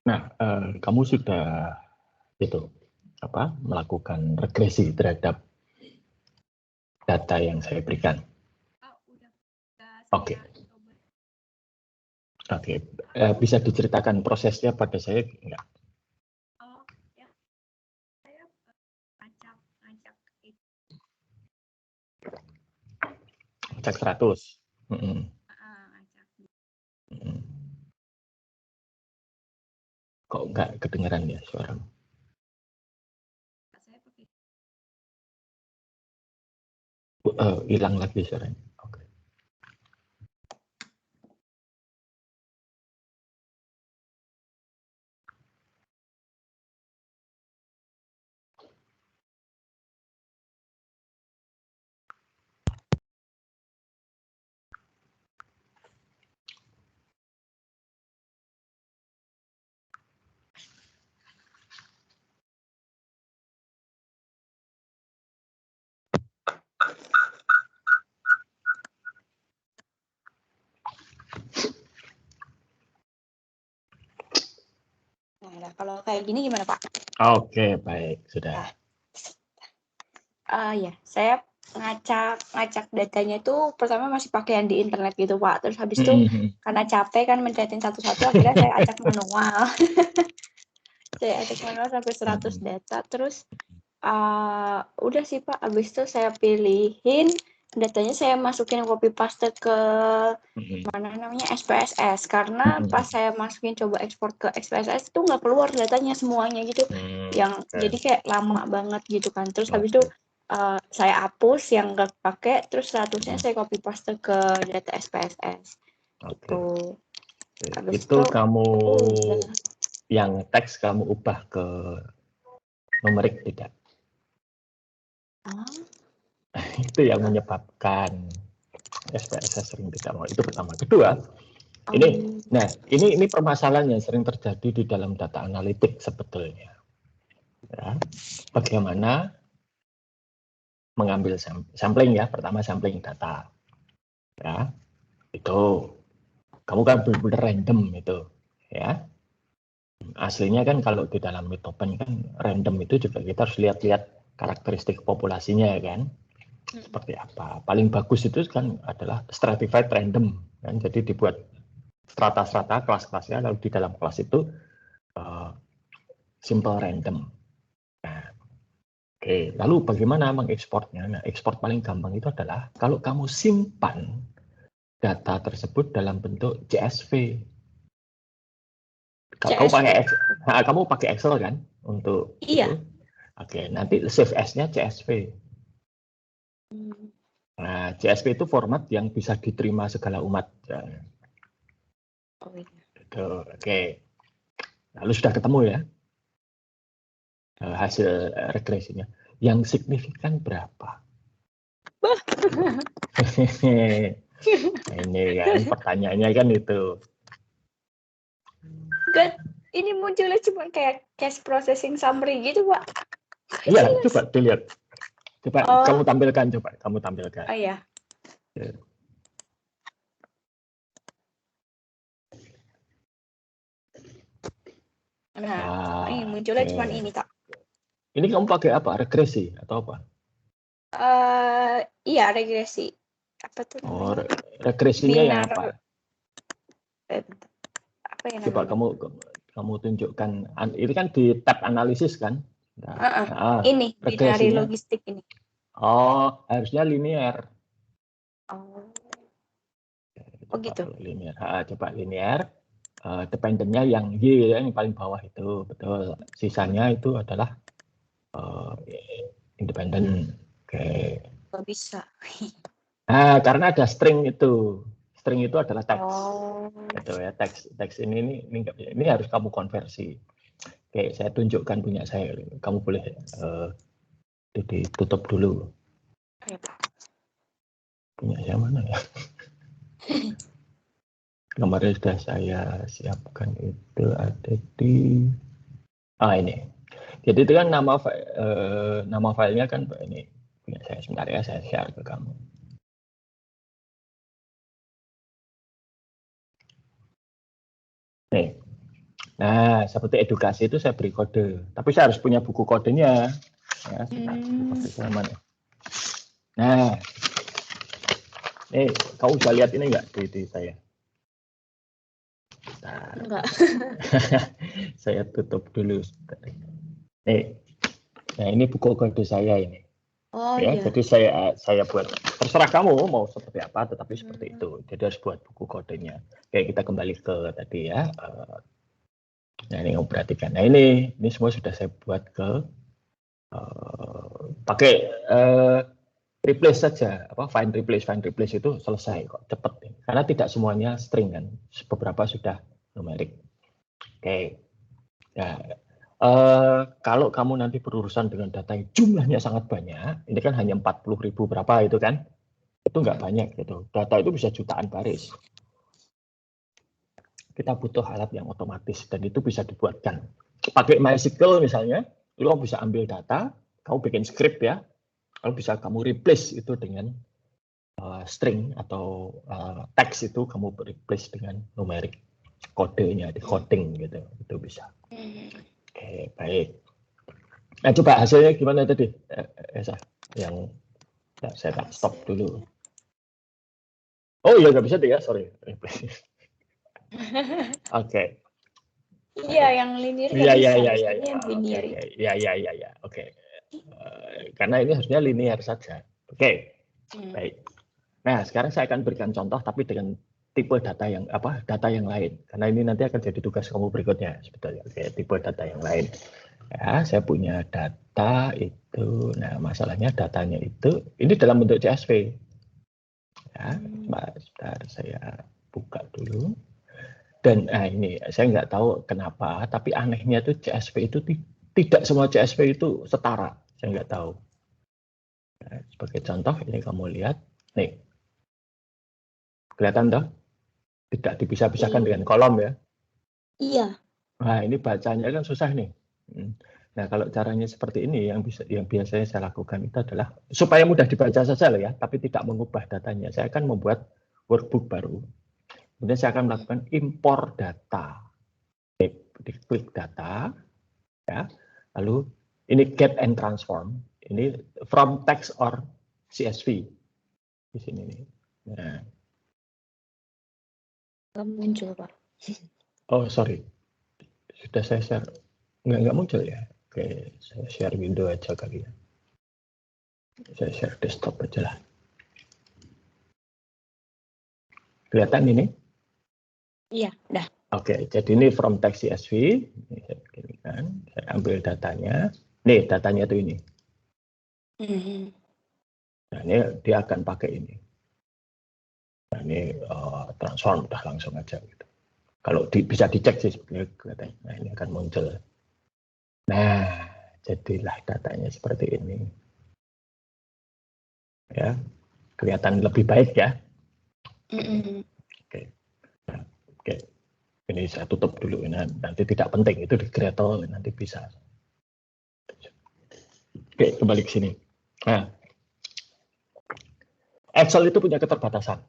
Nah, kamu sudah itu melakukan regresi terhadap data yang saya berikan. Oh, udah Oke. saya coba. Oke, bisa diceritakan prosesnya pada saya enggak? Oh, ya. Saya ngacak itu. Cek 100. Ngacak. Kok enggak kedengaran ya suara? Saya pakai Hilang lagi suaranya. Oke. Nah, kalau kayak gini gimana, Pak? Oke, baik, sudah. Ya, saya ngacak datanya itu pertama masih pakai yang di internet gitu, Pak. Terus habis itu karena capek kan mencetin satu-satu, akhirnya saya acak manual. Saya acak manual sampai 100 data. Terus udah sih, Pak. Habis itu saya pilihin datanya, saya masukin copy paste ke mana namanya SPSS, karena pas saya masukin coba ekspor ke SPSS itu nggak keluar datanya semuanya gitu, yang jadi kayak lama banget gitu kan. Terus habis itu saya hapus yang nggak pakai, terus statusnya saya copy paste ke data SPSS gitu. Habis Itu kamu yang teks kamu ubah ke numerik tidak? Itu yang menyebabkan SPSS sering tidak mau. Itu pertama. Kedua, ini permasalahan yang sering terjadi di dalam data analitik sebetulnya. Ya, bagaimana mengambil sampling ya, pertama sampling data. Ya, itu kamu kan benar-benar random itu, ya. Aslinya kan kalau di dalam Mitopen kan random itu juga kita harus lihat-lihat karakteristik populasinya kan. Seperti apa. Paling bagus itu kan adalah stratified random kan. Jadi dibuat strata-strata, kelas-kelasnya, lalu di dalam kelas itu simple random. Nah, oke, lalu bagaimana mengekspornya? Nah, ekspor paling gampang itu adalah kalau kamu simpan data tersebut dalam bentuk CSV. Kamu pakai Excel kan untuk itu? Oke, nanti save as-nya CSV. Nah, CSV itu format yang bisa diterima segala umat. Oke, lalu sudah ketemu ya hasil regresinya. Yang signifikan berapa? Ini kan pertanyaannya kan itu. Ini munculnya cuma kayak cache processing summary gitu, Pak. Iya, coba dilihat. Coba kamu tampilkan, Oh iya. Nah, ini munculnya cuma ini, Kak. Ini kamu pakai apa? Regresi atau apa? Iya, regresi. Apa tuh namanya? Oh, regresinya yang apa? Apa ya Coba namanya? kamu tunjukkan. Ini kan di tab analisis kan? Ini binary logistik ini. Oh, harusnya linear. Oh gitu. Linear. Coba linear. Dependennya yang Y yang paling bawah itu betul. Sisanya itu adalah independen. Oke. Gak bisa. Nah, karena ada string itu. String itu adalah teks. Gitu ya, teks ini harus kamu konversi. Oke, saya tunjukkan punya saya. Kamu boleh ditutup dulu. Punya saya mana ya? Kemarin sudah saya siapkan itu ada di ini. Jadi itu kan nama filenya kan ini punya saya, sebentar ya, saya share ke kamu. Nih. Nah, seperti edukasi itu saya beri kode, tapi saya harus punya buku kodenya. Ya, kode saya mana? Nah, kamu bisa lihat ini nggak di saya? Nah, enggak. saya tutup dulu. Nah ini buku kode saya ini. Oh ya, iya. jadi saya buat, terserah kamu mau seperti apa, tetapi seperti itu. Jadi harus buat buku kodenya. Kayak kita kembali ke tadi ya. Nah ini kamu perhatikan. Nah ini semua sudah saya buat ke pakai replace saja, find replace itu selesai kok, cepet. Karena tidak semuanya string kan, beberapa sudah numerik. Oke. Nah, kalau kamu nanti berurusan dengan data yang jumlahnya sangat banyak, ini kan hanya 40.000 berapa itu kan, itu nggak banyak gitu. Data itu bisa jutaan baris. Kita butuh alat yang otomatis dan itu bisa dibuatkan. Pakai MySQL misalnya, lo bisa ambil data, kamu bikin script ya, kalau bisa kamu replace itu dengan string atau teks itu kamu replace dengan numerik, kodenya di coding gitu, itu bisa. Oke, baik. Nah, coba hasilnya gimana tadi, Esa? Yang saya tak stop dulu. Oh iya, nggak bisa deh ya, sorry. Oke. Iya, yang linear Iya, nggak iya, bisa. iya, iya. Biasanya yang linear. Iya. Oke. Karena ini harusnya linear saja. Oke. Baik. Nah, sekarang saya akan berikan contoh, tapi dengan tipe data yang data yang lain. Karena ini nanti akan jadi tugas kamu berikutnya sebetulnya. Oke, tipe data yang lain. Ya, saya punya data itu. Nah, masalahnya datanya itu ini dalam bentuk CSV. Ya, sebentar saya buka dulu. Dan ini saya nggak tahu kenapa, tapi anehnya itu CSV itu tidak semua CSV itu setara. Saya nggak tahu. Nah, sebagai contoh, ini kamu lihat, nih, kelihatan toh? Tidak dipisah-pisahkan dengan kolom ya. Iya. Nah, ini bacanya kan susah nih. Nah, kalau caranya seperti ini, yang biasanya saya lakukan itu adalah supaya mudah dibaca saja loh ya, tapi tidak mengubah datanya. Saya akan membuat workbook baru. Kemudian saya akan melakukan impor data. Diklik data, ya. Lalu ini get and transform. Ini from text or CSV di sini nih. Nah. Nggak muncul, Pak. Oh, sorry. Sudah saya share. Nggak muncul ya. Oke, saya share window aja kali ya. Saya share desktop aja lah. Kelihatan ini? Iya, udah. Oke, jadi ini from text CSV. Ini saya beginikan. Saya ambil datanya. Nih, datanya tuh ini. Nah, ini dia akan pakai ini. Nah, ini transform udah langsung aja gitu. Kalau bisa dicek sih sebetulnya. Nah, ini akan muncul. Nah, jadilah datanya seperti ini. Ya, kelihatan lebih baik ya. Oke. Nah, oke. Ini saya tutup dulu, nanti tidak penting itu di Gradle nanti bisa. Oke, kembali ke sini. Nah, Excel itu punya keterbatasan.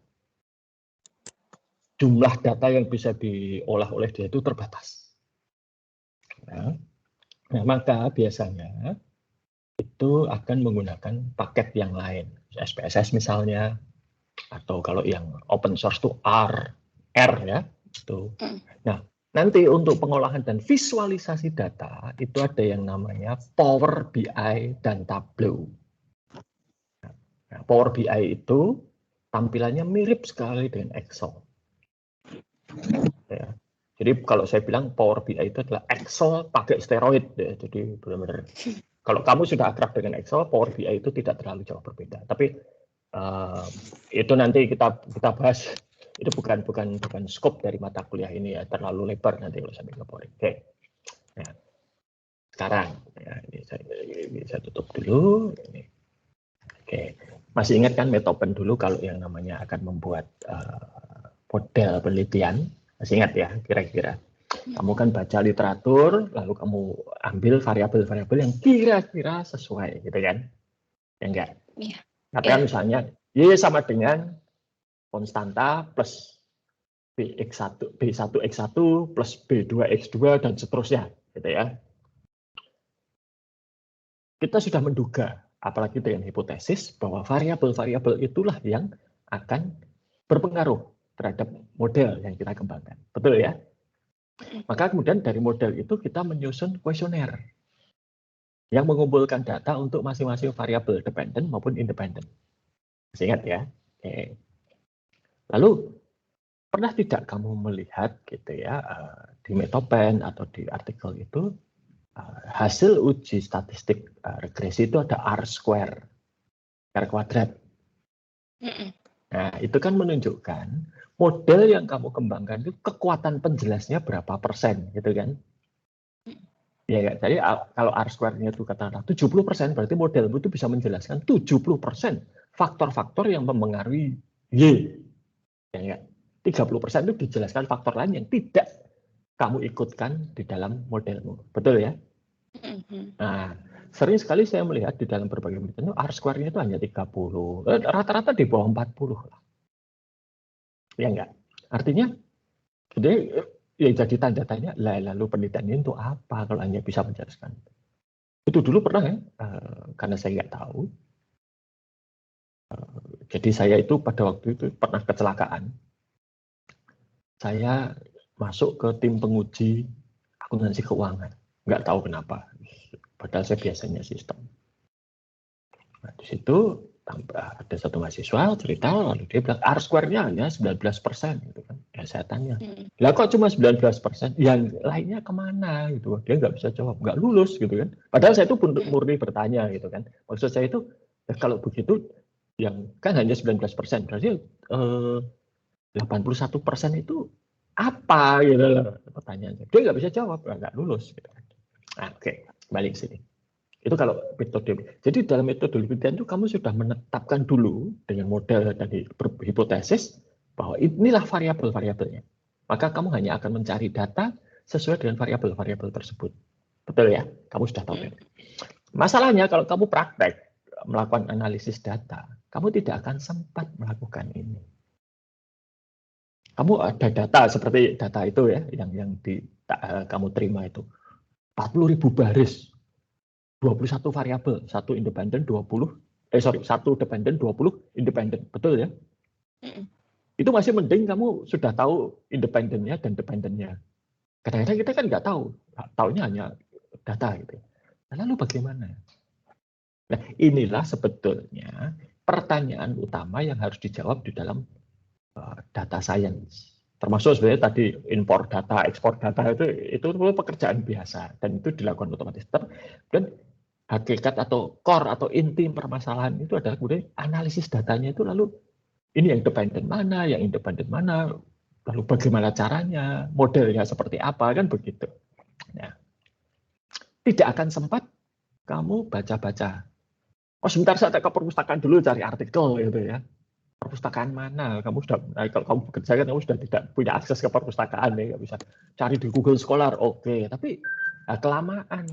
Jumlah data yang bisa diolah oleh dia itu terbatas. Nah, maka biasanya itu akan menggunakan paket yang lain, SPSS misalnya, atau kalau yang open source itu R ya. Itu. Nah, nanti untuk pengolahan dan visualisasi data itu ada yang namanya Power BI dan Tableau. Nah, Power BI itu tampilannya mirip sekali dengan Excel. Ya. Jadi kalau saya bilang Power BI itu adalah Excel pakai steroid, ya. Jadi benar-benar kalau kamu sudah akrab dengan Excel, Power BI itu tidak terlalu jauh berbeda. Tapi itu nanti kita bahas. Itu bukan scope dari mata kuliah ini ya, terlalu lebar nanti kalau sampai ke Power. Oke. Nah, sekarang ya, ini saya tutup dulu. Ini. Oke, masih ingat kan Metopen dulu kalau yang namanya akan membuat model penelitian, masih ingat ya kira-kira. Kamu kan baca literatur, lalu kamu ambil variabel-variabel yang kira-kira sesuai, gitu kan? Ya enggak? Iya. Katakan misalnya Y sama dengan konstanta plus B1X1 plus B2X2 dan seterusnya, gitu ya. Kita sudah menduga, apalagi dengan hipotesis bahwa variabel-variabel itulah yang akan berpengaruh terhadap model yang kita kembangkan. Betul ya? Maka kemudian dari model itu kita menyusun kuesioner yang mengumpulkan data untuk masing-masing variabel dependent maupun independent. Masih ingat ya? Oke. Lalu pernah tidak kamu melihat gitu ya di Metopen atau di artikel itu hasil uji statistik regresi itu ada R square, R kuadrat. Nah, itu kan menunjukkan model yang kamu kembangkan itu kekuatan penjelasnya berapa persen, gitu kan? Ya, jadi kalau R square-nya itu katakanlah 70%, berarti modelmu itu bisa menjelaskan 70% faktor-faktor yang mempengaruhi Y. Ya, 30% itu dijelaskan faktor lain yang tidak kamu ikutkan di dalam modelmu. Betul ya? Nah, sering sekali saya melihat di dalam berbagai penelitian R square-nya itu hanya 30. Rata-rata di bawah 40 lah. Ya enggak? Artinya, jadi ya jadi tanda tanya, lalu penelitian ini untuk apa kalau hanya bisa menjelaskan? Itu dulu pernah ya, karena saya nggak tahu. Jadi saya itu pada waktu itu pernah kecelakaan. Saya masuk ke tim penguji akuntansi keuangan. Nggak tahu kenapa. Padahal saya biasanya sistem. Nah, di situ ada satu mahasiswa cerita, lalu dia bilang R square-nya hanya 19%. Gitu kan. Ya, saya tanya, lah kok cuma 19%? Yang lainnya kemana? Gitu. Dia nggak bisa jawab, nggak lulus gitu kan. Padahal saya itu murni bertanya gitu kan. Maksud saya itu, ya kalau begitu, yang kan hanya 19%, berarti 81% itu apa gitu loh pertanyaannya. Dia nggak bisa jawab, nggak lulus. Gitu. Nah, oke, balik sini. Itu kalau metode. Jadi dalam metode penelitian itu kamu sudah menetapkan dulu dengan model dan hipotesis bahwa inilah variabel-variabelnya. Maka kamu hanya akan mencari data sesuai dengan variabel-variabel tersebut. Betul ya? Kamu sudah tahu. Masalahnya kalau kamu praktek melakukan analisis data, kamu tidak akan sempat melakukan ini. Kamu ada data seperti data itu ya, yang kamu terima itu 40.000 baris. 21 variabel, satu independen, 1 dependen, 20 independen. Betul ya? Itu masih mending kamu sudah tahu independennya dan dependennya. Kadang-kadang kita kan nggak tahu, taunya hanya data gitu. Nah, lalu bagaimana? Nah, inilah sebetulnya pertanyaan utama yang harus dijawab di dalam data science. Termasuk sebenarnya tadi import data, ekspor data itu pekerjaan biasa dan itu dilakukan otomatis. Dan hakikat atau core atau inti permasalahan itu adalah kemudian analisis datanya itu lalu ini yang dependen mana, yang independen mana, lalu bagaimana caranya, modelnya seperti apa, kan begitu. Nah, tidak akan sempat kamu baca-baca. Oh sebentar saya ke perpustakaan dulu cari artikel gitu ya. Perpustakaan mana? Kamu sudah, kalau kamu bekerja kan kamu sudah tidak punya akses ke perpustakaan ya, nggak bisa cari di Google Scholar, oke. Tapi kelamaan,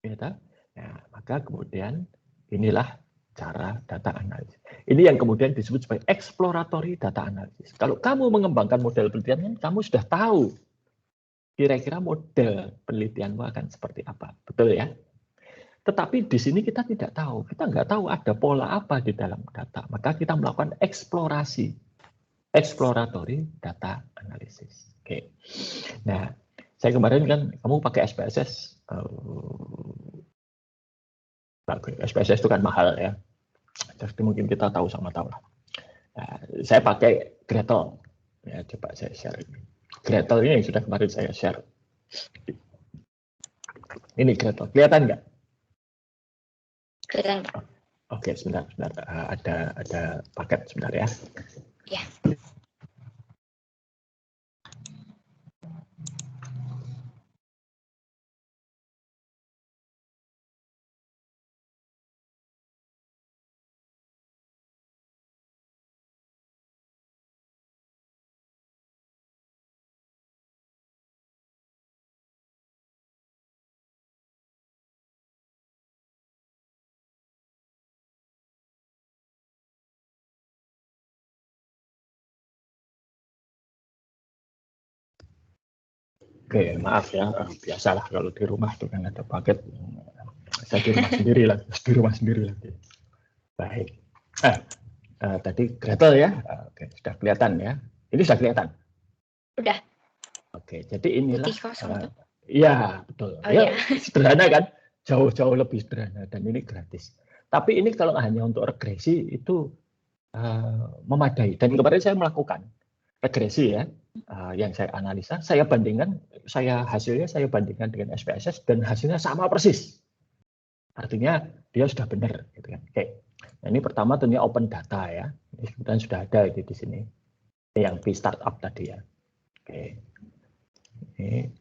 ya. Nah, maka kemudian inilah cara data analisis. Ini yang kemudian disebut sebagai exploratory data analysis. Kalau kamu mengembangkan model penelitian, kamu sudah tahu kira-kira model penelitianmu akan seperti apa. Betul ya? Tetapi di sini kita tidak tahu. Kita nggak tahu ada pola apa di dalam data. Maka kita melakukan eksplorasi. Exploratory data analysis. Oke. Nah, saya kemarin kan kamu pakai SPSS. SPSS itu kan mahal ya. Jadi mungkin kita tahu sama tahu lah. Nah, saya pakai Gradle. Ya, coba saya share ini. Gradle ini yang sudah kemarin saya share. Ini Gradle. Kelihatan nggak? Kelihatan. Oke, sebentar. Ada paket sebentar ya. Ya. Oke, maaf ya, biasalah kalau di rumah tuh kan ada paket. Saya di rumah sendiri lagi. Baik. Tadi Gretel ya. Oke, sudah kelihatan ya. Ini sudah kelihatan. Udah. Oke, jadi inilah. Putih kosong tuh. Iya, betul. Oh, ya, iya. sederhana kan? Jauh-jauh lebih sederhana dan ini gratis. Tapi ini kalau hanya untuk regresi itu memadai. Dan kemarin saya melakukan regresi ya, yang saya analisa, hasilnya saya bandingkan dengan SPSS dan hasilnya sama persis. Artinya dia sudah benar, gitu kan. Oke. Nah, ini pertama tentunya open data ya. Ini kemudian sudah ada di sini. Ini yang P startup tadi ya. Oke.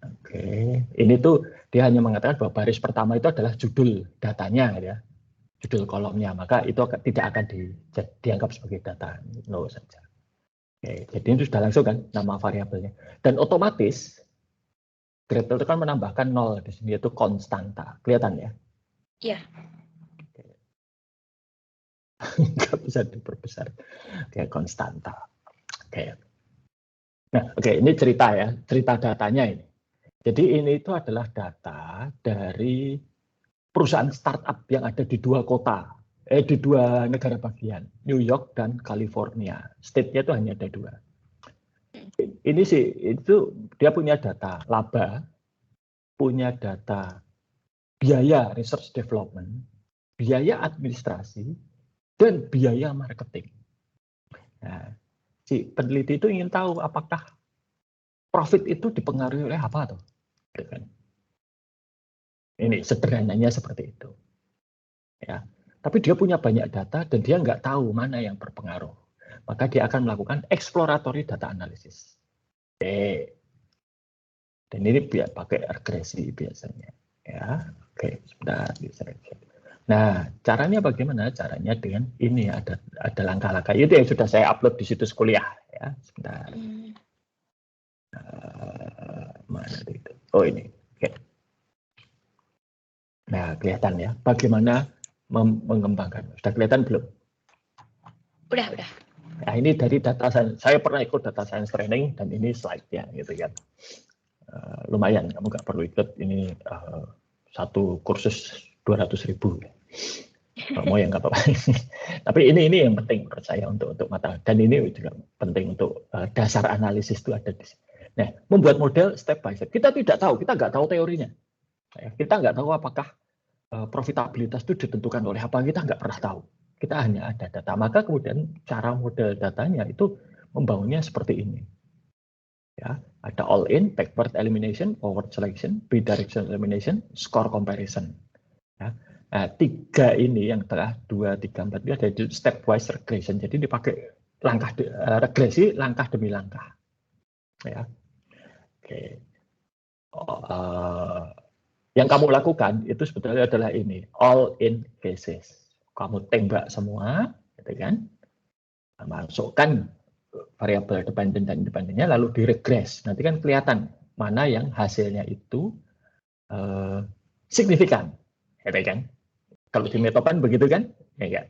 Oke. Ini tuh dia hanya mengatakan bahwa baris pertama itu adalah judul datanya ya. Judul kolomnya, maka itu tidak akan dianggap sebagai data. No saja. Oke, jadi itu sudah langsung kan nama variabelnya. Dan otomatis Gretel itu kan menambahkan 0 di sini, yaitu konstanta. Kelihatan ya? Iya. Nggak bisa diperbesar. Oke, konstanta. Oke. Nah, oke, ini cerita ya, cerita datanya ini. Jadi ini itu adalah data dari perusahaan startup yang ada di dua negara bagian, New York dan California. State-nya itu hanya ada 2. Ini sih, itu dia punya data laba, punya data biaya research development, biaya administrasi, dan biaya marketing. Nah, si peneliti itu ingin tahu apakah profit itu dipengaruhi oleh apa tuh? Ini sederhananya seperti itu. Ya, tapi dia punya banyak data dan dia nggak tahu mana yang berpengaruh. Maka dia akan melakukan exploratory data analysis. Oke. Dan ini pakai regresi biasanya. Ya, oke, sebentar. Nah, caranya bagaimana? Caranya dengan ini ada langkah-langkah. Itu yang sudah saya upload di situs kuliah. Ya, sebentar. Mana itu? Oh ini. Oke. Nah, kelihatan ya. Bagaimana mengembangkan? Sudah kelihatan belum? Udah. Nah, ini dari data science. Saya pernah ikut data science training dan ini slide-nya gitu kan. Lumayan, kamu nggak perlu ikut ini satu kursus 200.000. Mau yang nggak apa-apa. Tapi ini yang penting menurut saya untuk mata. Dan ini juga penting untuk dasar analisis itu ada di sini. Nah, membuat model step by step. Kita tidak tahu, kita nggak tahu teorinya. Kita nggak tahu apakah profitabilitas itu ditentukan oleh apa, kita nggak pernah tahu. Kita hanya ada data. Maka kemudian cara model datanya itu membangunnya seperti ini. Ya, ada all in, backward elimination, forward selection, bidirectional elimination, score comparison. Ya. Nah, 3 ini yang telah 2, 3, 4 ini ada stepwise regression. Jadi dipakai regresi langkah demi langkah. Ya. Oke. Yang kamu lakukan itu sebetulnya adalah ini, all in cases. Kamu tembak semua, gitu kan? Masukkan variabel dependen dan independennya, lalu diregres. Nanti kan kelihatan mana yang hasilnya itu signifikan, gitu kan? Kalau di metopan begitu kan? Ya, kan?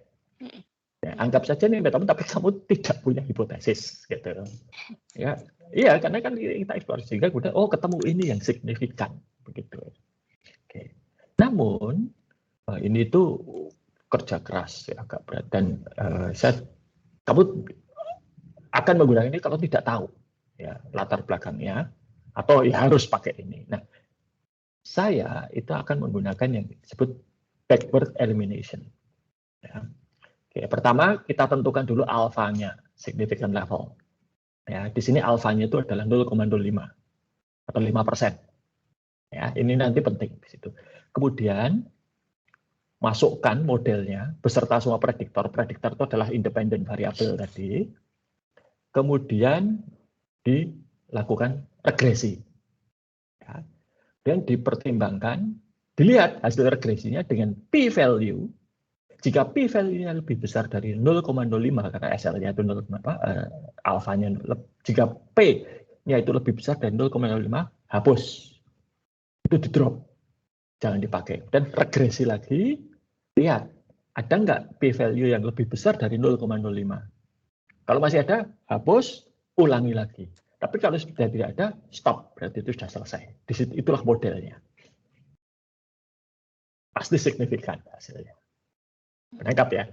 Ya, anggap saja ini metopan, tapi kamu tidak punya hipotesis, gitu. Ya, iya, karena kan kita eksplorasi juga, udah, oh ketemu ini yang signifikan, begitu. Oke. Namun ini tuh kerja keras, ya, agak berat dan kamu akan menggunakan ini kalau tidak tahu ya latar belakangnya atau ya harus pakai ini. Nah, saya itu akan menggunakan yang disebut backward elimination. Ya. Oke, pertama kita tentukan dulu alfanya, significant level. Ya, di sini alfanya itu adalah 0,05 atau 5%. Ya, ini nanti penting di situ. Kemudian masukkan modelnya beserta semua prediktor. Prediktor itu adalah independent variable tadi. Kemudian dilakukan regresi. Ya. Dan dipertimbangkan, dilihat hasil regresinya dengan p-value. Jika p-value-nya lebih besar dari 0,05 karena SL-nya itu alfanya, jika p-nya itu lebih besar dari 0,05, hapus. Itu di-drop. Jangan dipakai. Dan regresi lagi, lihat, ada nggak p-value yang lebih besar dari 0,05? Kalau masih ada, hapus, ulangi lagi. Tapi kalau sudah tidak ada, stop. Berarti itu sudah selesai. Di situ, itulah modelnya. Pasti signifikan hasilnya. Menangkap ya?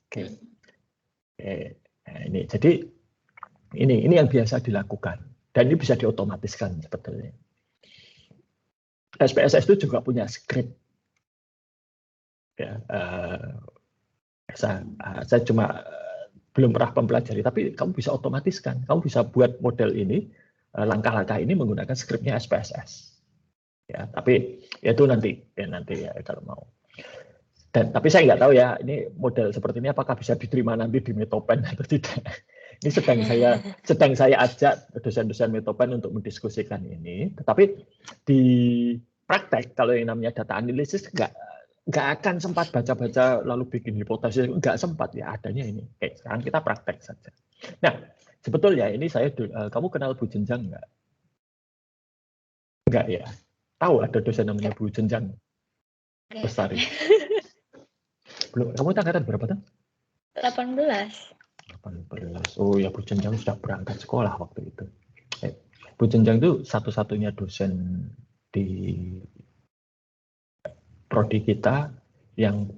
Oke. Nah, ini jadi ini yang biasa dilakukan dan ini bisa diotomatiskan sebetulnya. SPSS itu juga punya script. Ya, saya cuma belum pernah mempelajari, tapi kamu bisa otomatiskan. Kamu bisa buat model ini, langkah-langkah ini menggunakan skripnya SPSS. Ya, tapi ya itu nanti ya kalau mau. Tapi saya nggak tahu ya, ini model seperti ini apakah bisa diterima nanti di Metopen atau tidak. Ini sedang saya ajak dosen-dosen Metopen untuk mendiskusikan ini. Tetapi di praktek kalau yang namanya data analisis nggak akan sempat baca-baca lalu bikin hipotesis, nggak sempat ya adanya ini. Oke, sekarang kita praktek saja. Nah, sebetulnya ini kamu kenal Bu Jenjang nggak? Nggak ya? Tahu ada dosen namanya Bu Jenjang? Bestari. Belum. Kamu angkatan berapa tuh? 18. Oh ya, Bu Jenjang sudah berangkat sekolah waktu itu. Bu Jenjang itu satu-satunya dosen di prodi kita yang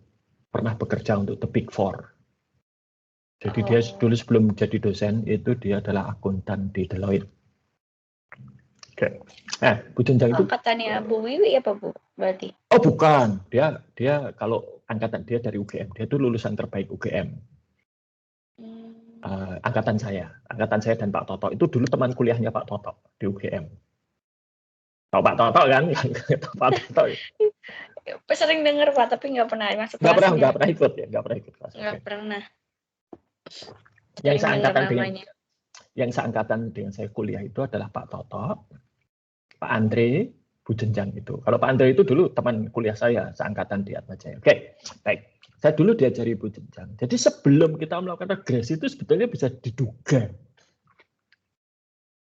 pernah bekerja untuk The Big Four. Jadi dia dulu sebelum jadi dosen itu dia adalah akuntan di Deloitte. Oke. Bu Jenjang itu angkatannya Bu Wiwi apa Bu? Berarti? Oh bukan, dia kalau angkatan dia dari UGM, dia itu lulusan terbaik UGM. Angkatan saya dan Pak Toto itu dulu teman kuliahnya Pak Toto di UGM. Tahu Pak Toto kan? Pak Toto. Sering dengar Pak, tapi nggak pernah masuk kelasnya. Nggak pernah ikut ya, nggak pernah ikut kelas. Nggak pernah. Yang seangkatan dengan saya kuliah itu adalah Pak Toto, Pak Andre, Bu Jenjang itu. Kalau Pak Andre itu dulu teman kuliah saya seangkatan di Atmajaya. Oke, baik. Saya dulu diajari Bu Jenjang. Jadi sebelum kita melakukan regresi itu sebetulnya bisa diduga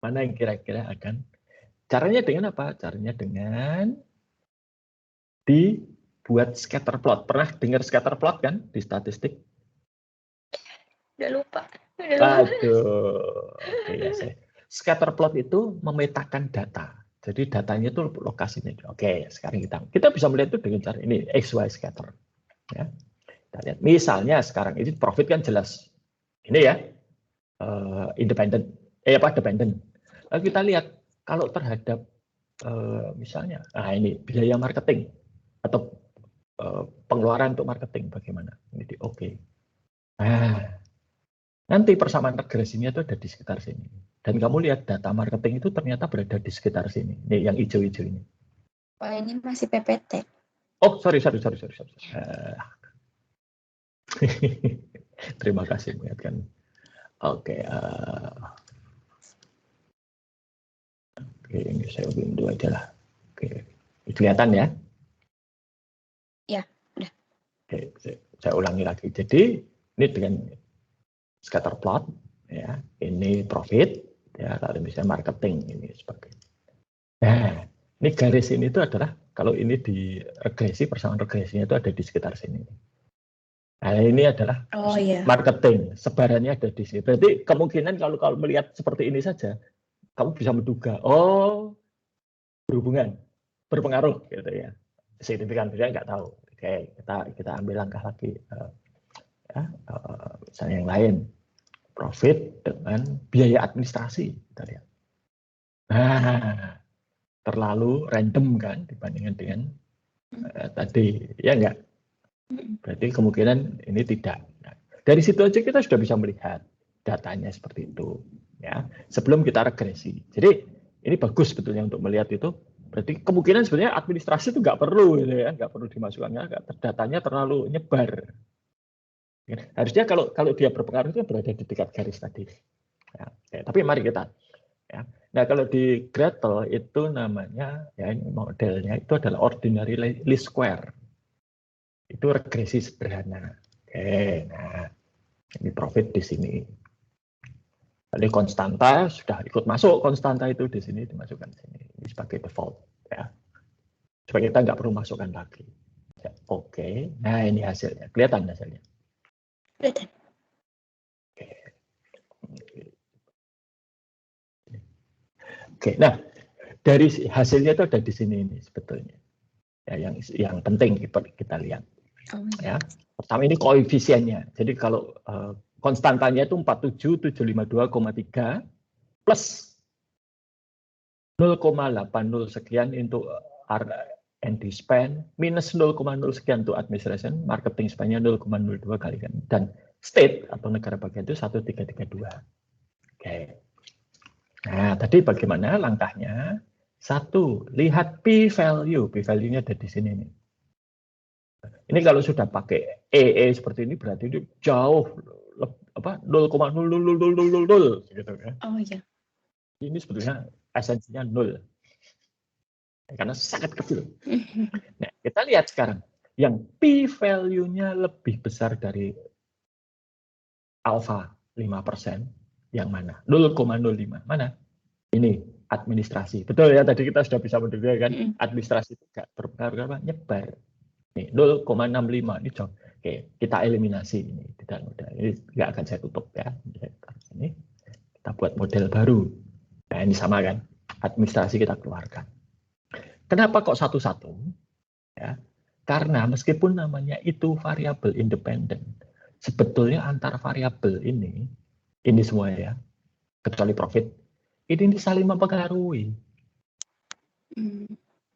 mana yang kira-kira akan. Caranya dengan apa? Caranya dengan dibuat scatter plot. Pernah dengar scatter plot kan di statistik? Udah lupa. Aduh. Oke, ya, scatter plot itu memetakan data. Jadi datanya itu lokasinya. Oke, sekarang kita bisa melihat itu dengan cara ini XY scatter. Ya. Kita lihat. Misalnya sekarang ini profit kan jelas. Ini ya independen. Dependent. Lalu kita lihat kalau terhadap misalnya, ini biaya marketing atau pengeluaran untuk marketing bagaimana? Ini oke. Nanti persamaan regresinya itu ada di sekitar sini. Dan kamu lihat data marketing itu ternyata berada di sekitar sini. Nih yang hijau-hijau ini. Oh ini masih PPT. Oh sorry. Terima kasih mengingatkan. Oke, ini saya window aja lah. Oke, kelihatan ya? Ya, udah. Oke, saya ulangi lagi. Jadi ini dengan scatter plot, ya, ini profit, ya, lalu misalnya marketing ini sebagainya. Nah, ini garis ini itu adalah kalau ini di regresi, persamaan regresinya itu ada di sekitar sini. Nah, ini adalah marketing, sebarannya ada di sini. Berarti kemungkinan kalau melihat seperti ini saja, kamu bisa menduga, berhubungan, berpengaruh, gitu ya. Signifikan tidak nggak tahu. Oke, kita ambil langkah lagi, misalnya yang lain, profit dengan biaya administrasi, kita lihat. Nah, terlalu random kan dibandingkan dengan tadi, ya enggak? Berarti kemungkinan ini tidak. Nah, dari situ aja kita sudah bisa melihat datanya seperti itu, ya. Sebelum kita regresi. Jadi ini bagus sebetulnya untuk melihat itu. Berarti kemungkinan sebenarnya administrasi itu nggak perlu, gitu ya, nggak perlu dimasukkannya. Datanya terlalu nyebar. Harusnya kalau dia berpengaruh itu berada di dekat garis tadi. Ya, tapi mari kita. Ya. Nah kalau di Gretel itu namanya, ya ini modelnya itu adalah ordinary least square. Itu regresi sederhana. Oke, nah ini profit di sini. Jadi konstanta sudah ikut masuk, konstanta itu di sini dimasukkan di sini. Ini sebagai default, ya. Supaya kita nggak perlu masukkan lagi. Ya, oke, nah ini hasilnya. Kelihatan hasilnya. Kelihatan. Oke. Oke, nah dari hasilnya itu ada di sini ini sebetulnya. Ya, yang penting kita lihat. Ya, pertama ini koefisiennya. Jadi kalau konstantanya itu 47752,3 plus 0,80 sekian untuk R&D spend minus 0,0 sekian untuk administration, marketing spend-nya 0,02 kali kan. Dan state atau negara bagian itu 1332. Oke. Nah, tadi bagaimana langkahnya? Satu, lihat P-value. P-value-nya ada di sini nih. Ini kalau sudah pakai EE seperti ini berarti itu jauh apa 0,00000 gitu kan. Oh iya. Ini sebetulnya esensinya 0. Karena sangat kecil. Nah, kita lihat sekarang yang P-value-nya lebih besar dari alpha 5%, yang mana? 0,05. Mana? Ini administrasi. Betul ya, tadi kita sudah bisa menduga kan, administrasi itu nggak berpengaruh apa? Nyebar. Nih, 0,65 ini jauh. Oke, kita eliminasi ini. Tidak mudah. Ini nggak akan saya tutup ya. Ini kita buat model baru. Nah, ini sama kan? Administrasi kita keluarkan. Kenapa kok satu-satu? Ya, karena meskipun namanya itu variabel independen, sebetulnya antar variabel ini semua ya, kecuali profit, ini saling mempengaruhi.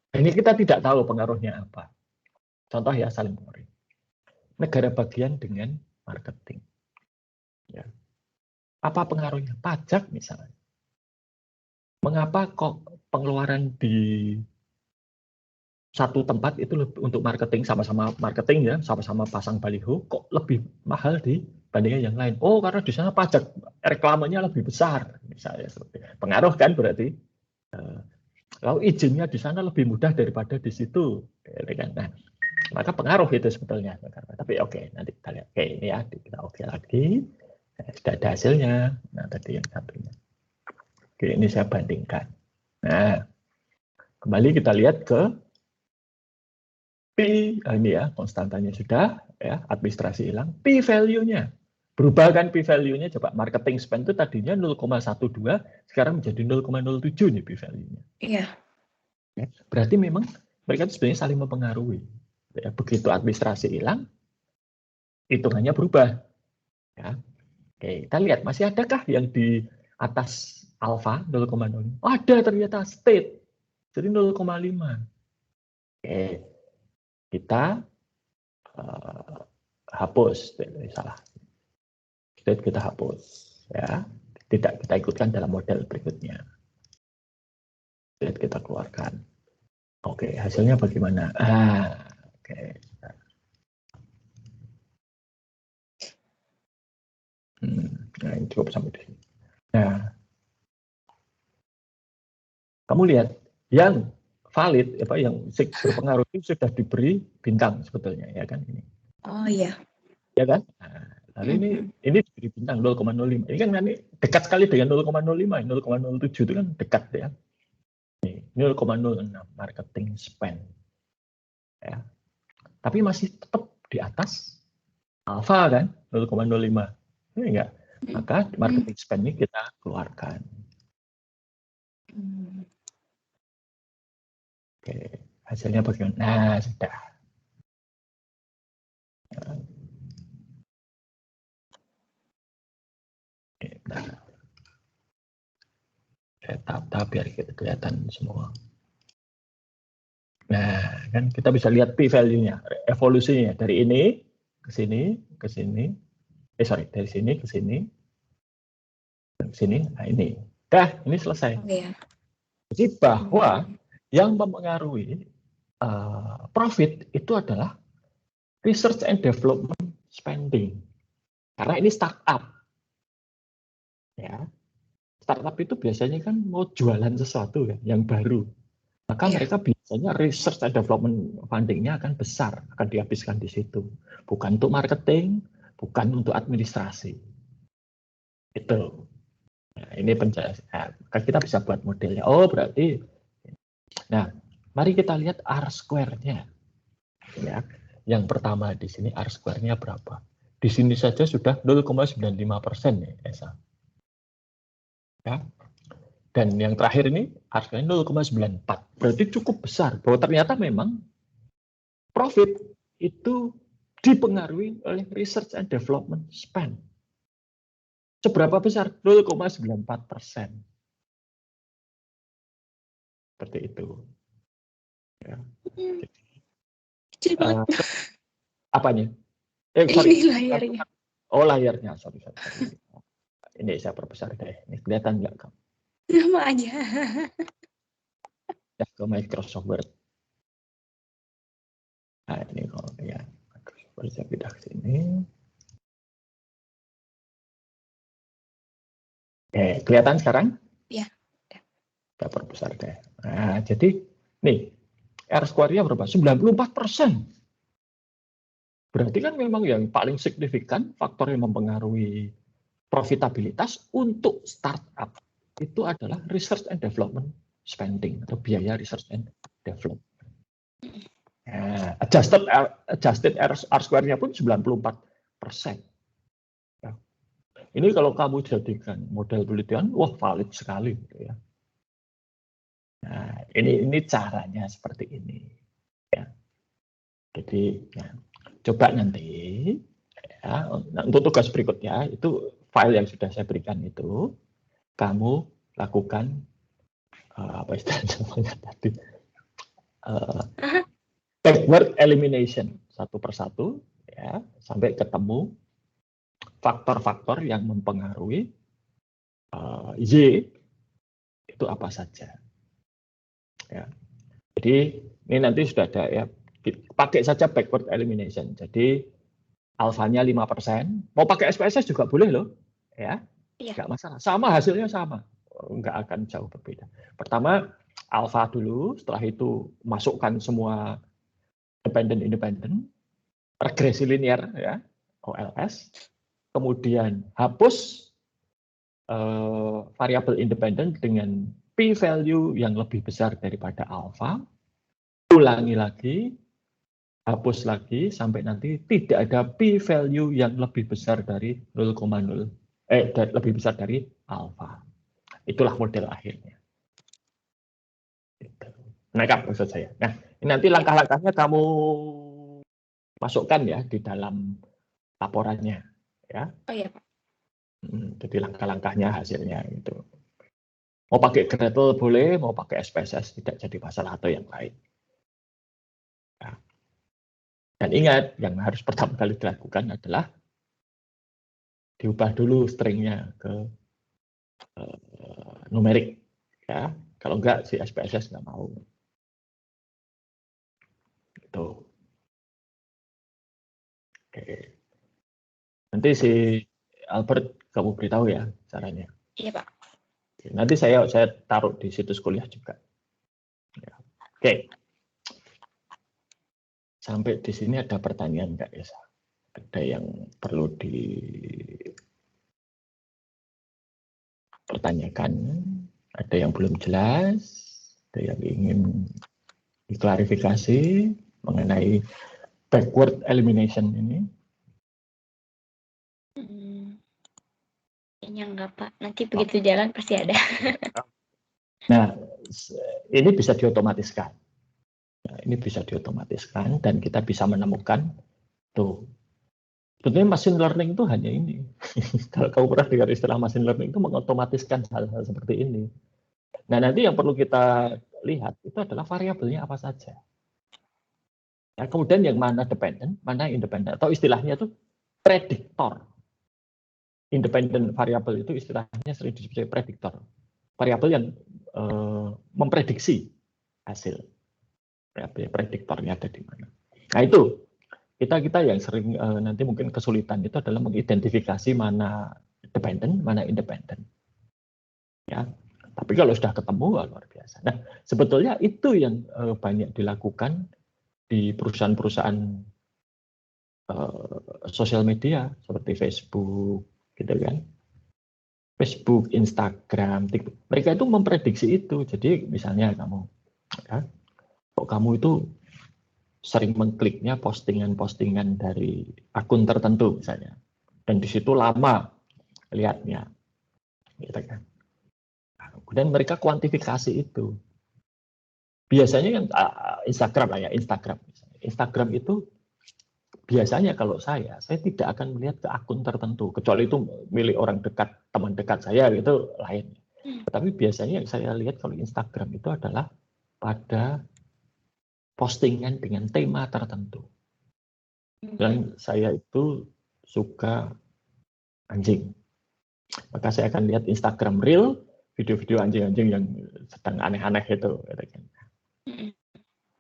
Ini kita tidak tahu pengaruhnya apa. Contoh ya, saling mempengaruhi. Negara bagian dengan marketing. Ya. Apa pengaruhnya? Pajak misalnya. Mengapa kok pengeluaran di satu tempat itu untuk marketing, sama-sama marketing ya, sama-sama pasang baliho, kok lebih mahal dibandingkan yang lain? Oh, karena di sana pajak reklamanya lebih besar, misalnya. Pengaruh kan berarti. Lalu izinnya di sana lebih mudah daripada di situ. Nah, maka pengaruh itu sebetulnya. Tapi oke, nanti kita lihat. Oke, ini ya, kita oke lagi. Sudah ada hasilnya. Nah, tadi yang satunya. Oke, ini saya bandingkan. Nah, kembali kita lihat ke P, ini ya, konstantanya sudah, ya, administrasi hilang. P value-nya. Berubah kan P value-nya, coba marketing spend itu tadinya 0,12, sekarang menjadi 0,07 nih P value-nya. Iya. Berarti memang mereka itu sebenarnya saling mempengaruhi. Ya, begitu administrasi hilang, hitungannya berubah. Ya. Oke, kita lihat masih adakah yang di atas alpha 0,0? Oh, ada ternyata state. Jadi 0,5. Oke. Kita hapus, salah. State kita hapus, ya. Tidak kita ikutkan dalam model berikutnya. State kita keluarkan. Oke, hasilnya bagaimana? Oke. Nah, ini cukup sampai di sini. Nah, kamu lihat yang valid, apa yang berpengaruh itu sudah diberi bintang sebetulnya, ya kan ini. Oh iya. Ya kan? Nah, lalu ini diberi bintang 0,05. Ini kan ini dekat sekali dengan 0,05, 0,07 itu kan dekat ya. 0,06 marketing spend. Ya. Tapi masih tetap di atas alpha kan, 0,05. Ini enggak. Maka marketing spend ini kita keluarkan. Oke, hasilnya bagaimana? Nah, sudah. Nah, saya tata biar kita kelihatan semua. Nah, kan kita bisa lihat P-value-nya, evolusinya dari ini ke sini, ke sini. Dari sini ke sini. Ke sini. Nah, ini. Ini selesai. Jadi bahwa yang mempengaruhi profit itu adalah research and development spending. Karena ini startup. Ya. Startup itu biasanya kan mau jualan sesuatu kan, yang baru. Maka mereka biasanya research and development funding-nya akan besar, akan dihabiskan di situ. Bukan untuk marketing, bukan untuk administrasi. Itu. Nah, ini penjelasan. Nah, kita bisa buat modelnya. Oh, berarti. Nah, mari kita lihat R-square-nya. Ya. Yang pertama di sini R-square-nya berapa? Di sini saja sudah 0,95% nih, Esa. Ya. Dan yang terakhir ini harganya 0,94. Berarti cukup besar bahwa ternyata memang profit itu dipengaruhi oleh research and development spend. Seberapa besar? 0,94%. Seperti itu. Ya. Apanya? Sorry. Ini layarnya. Oh, layarnya. Sorry. Ini saya perbesar deh. Ini kelihatan nggak kamu? Sama aja. Ya, ke Microsoft Word. Nah, ini kalau ya. Microsoft Word saya pindah ke sini. Kelihatan sekarang? Iya. Saya perbesar deh. Nah, jadi nih, R-square-nya berapa? 94%. Berarti kan memang yang paling signifikan faktor yang mempengaruhi profitabilitas untuk startup itu adalah research and development spending atau biaya research and development. Adjusted R-square-nya pun 94%. Ya. Ini kalau kamu jadikan model penelitian, wah valid sekali. Gitu ya. Nah, ini caranya seperti ini. Ya. Jadi, ya, coba nanti ya, untuk tugas berikutnya itu file yang sudah saya berikan itu kamu lakukan apa istilahnya tadi backward elimination satu persatu ya sampai ketemu faktor-faktor yang mempengaruhi Y itu apa saja. Ya. Jadi ini nanti sudah ada ya pakai saja backward elimination. Jadi alfanya 5%. Mau pakai SPSS juga boleh loh. Ya. Enggak masalah. Sama hasilnya sama. Enggak akan jauh berbeda. Pertama alfa dulu, setelah itu masukkan semua independen, regresi linear ya, OLS. Kemudian hapus variabel independen dengan p-value yang lebih besar daripada alfa. Ulangi lagi, hapus lagi sampai nanti tidak ada p-value yang lebih besar dari 0,0 lebih besar dari alfa. Itulah model akhirnya. Nah, maksud saya. Nah, ini nanti langkah-langkahnya kamu masukkan ya di dalam laporannya, ya. Oh iya Pak. Jadi langkah-langkahnya hasilnya itu. Mau pakai Gradle boleh, mau pakai SPSS tidak jadi masalah atau yang lain. Nah. Dan ingat, yang harus pertama kali dilakukan adalah diubah dulu stringnya ke numerik, ya. Kalau enggak si SPSS nggak mau. Gitu. Oke. Nanti si Albert kamu beritahu ya caranya. Iya Pak. Nanti saya taruh di situs kuliah juga. Ya. Oke. Sampai di sini ada pertanyaan nggak ya? Ada yang perlu dipertanyakan? Ada yang belum jelas? Ada yang ingin diklarifikasi mengenai backward elimination ini? Kayaknya enggak Pak. Nanti begitu jalan pasti ada. Nah, ini bisa diotomatiskan. Nah, ini bisa diotomatiskan dan kita bisa menemukan tuh. Sebetulnya machine learning itu hanya ini. Kalau kamu pernah dengar istilah machine learning itu mengotomatiskan hal-hal seperti ini. Nah, nanti yang perlu kita lihat itu adalah variabelnya apa saja. Nah, kemudian yang mana dependent, mana independent, atau istilahnya itu prediktor. Independent variabel itu istilahnya sering disebut prediktor. Variabel yang memprediksi hasil. Prediktornya ada di mana. Nah, itu kita yang sering nanti mungkin kesulitan itu adalah mengidentifikasi mana dependent, mana independent. Ya, tapi kalau sudah ketemu luar biasa. Nah, sebetulnya itu yang banyak dilakukan di perusahaan-perusahaan sosial media seperti Facebook, gitu kan? Facebook, Instagram, TikTok. Mereka itu memprediksi itu. Jadi misalnya kamu, ya, kok kamu itu sering mengkliknya postingan-postingan dari akun tertentu misalnya, dan di situ lama lihatnya, gitu kan. Kemudian mereka kuantifikasi itu. Biasanya kan Instagram lah ya, Instagram itu biasanya kalau saya tidak akan melihat ke akun tertentu, kecuali itu milik orang dekat, teman dekat saya gitu lain. Tetapi biasanya yang saya lihat kalau Instagram itu adalah pada postingan dengan tema tertentu. Dan saya itu suka anjing. Maka saya akan lihat Instagram Reel, video-video anjing-anjing yang sedang aneh-aneh itu.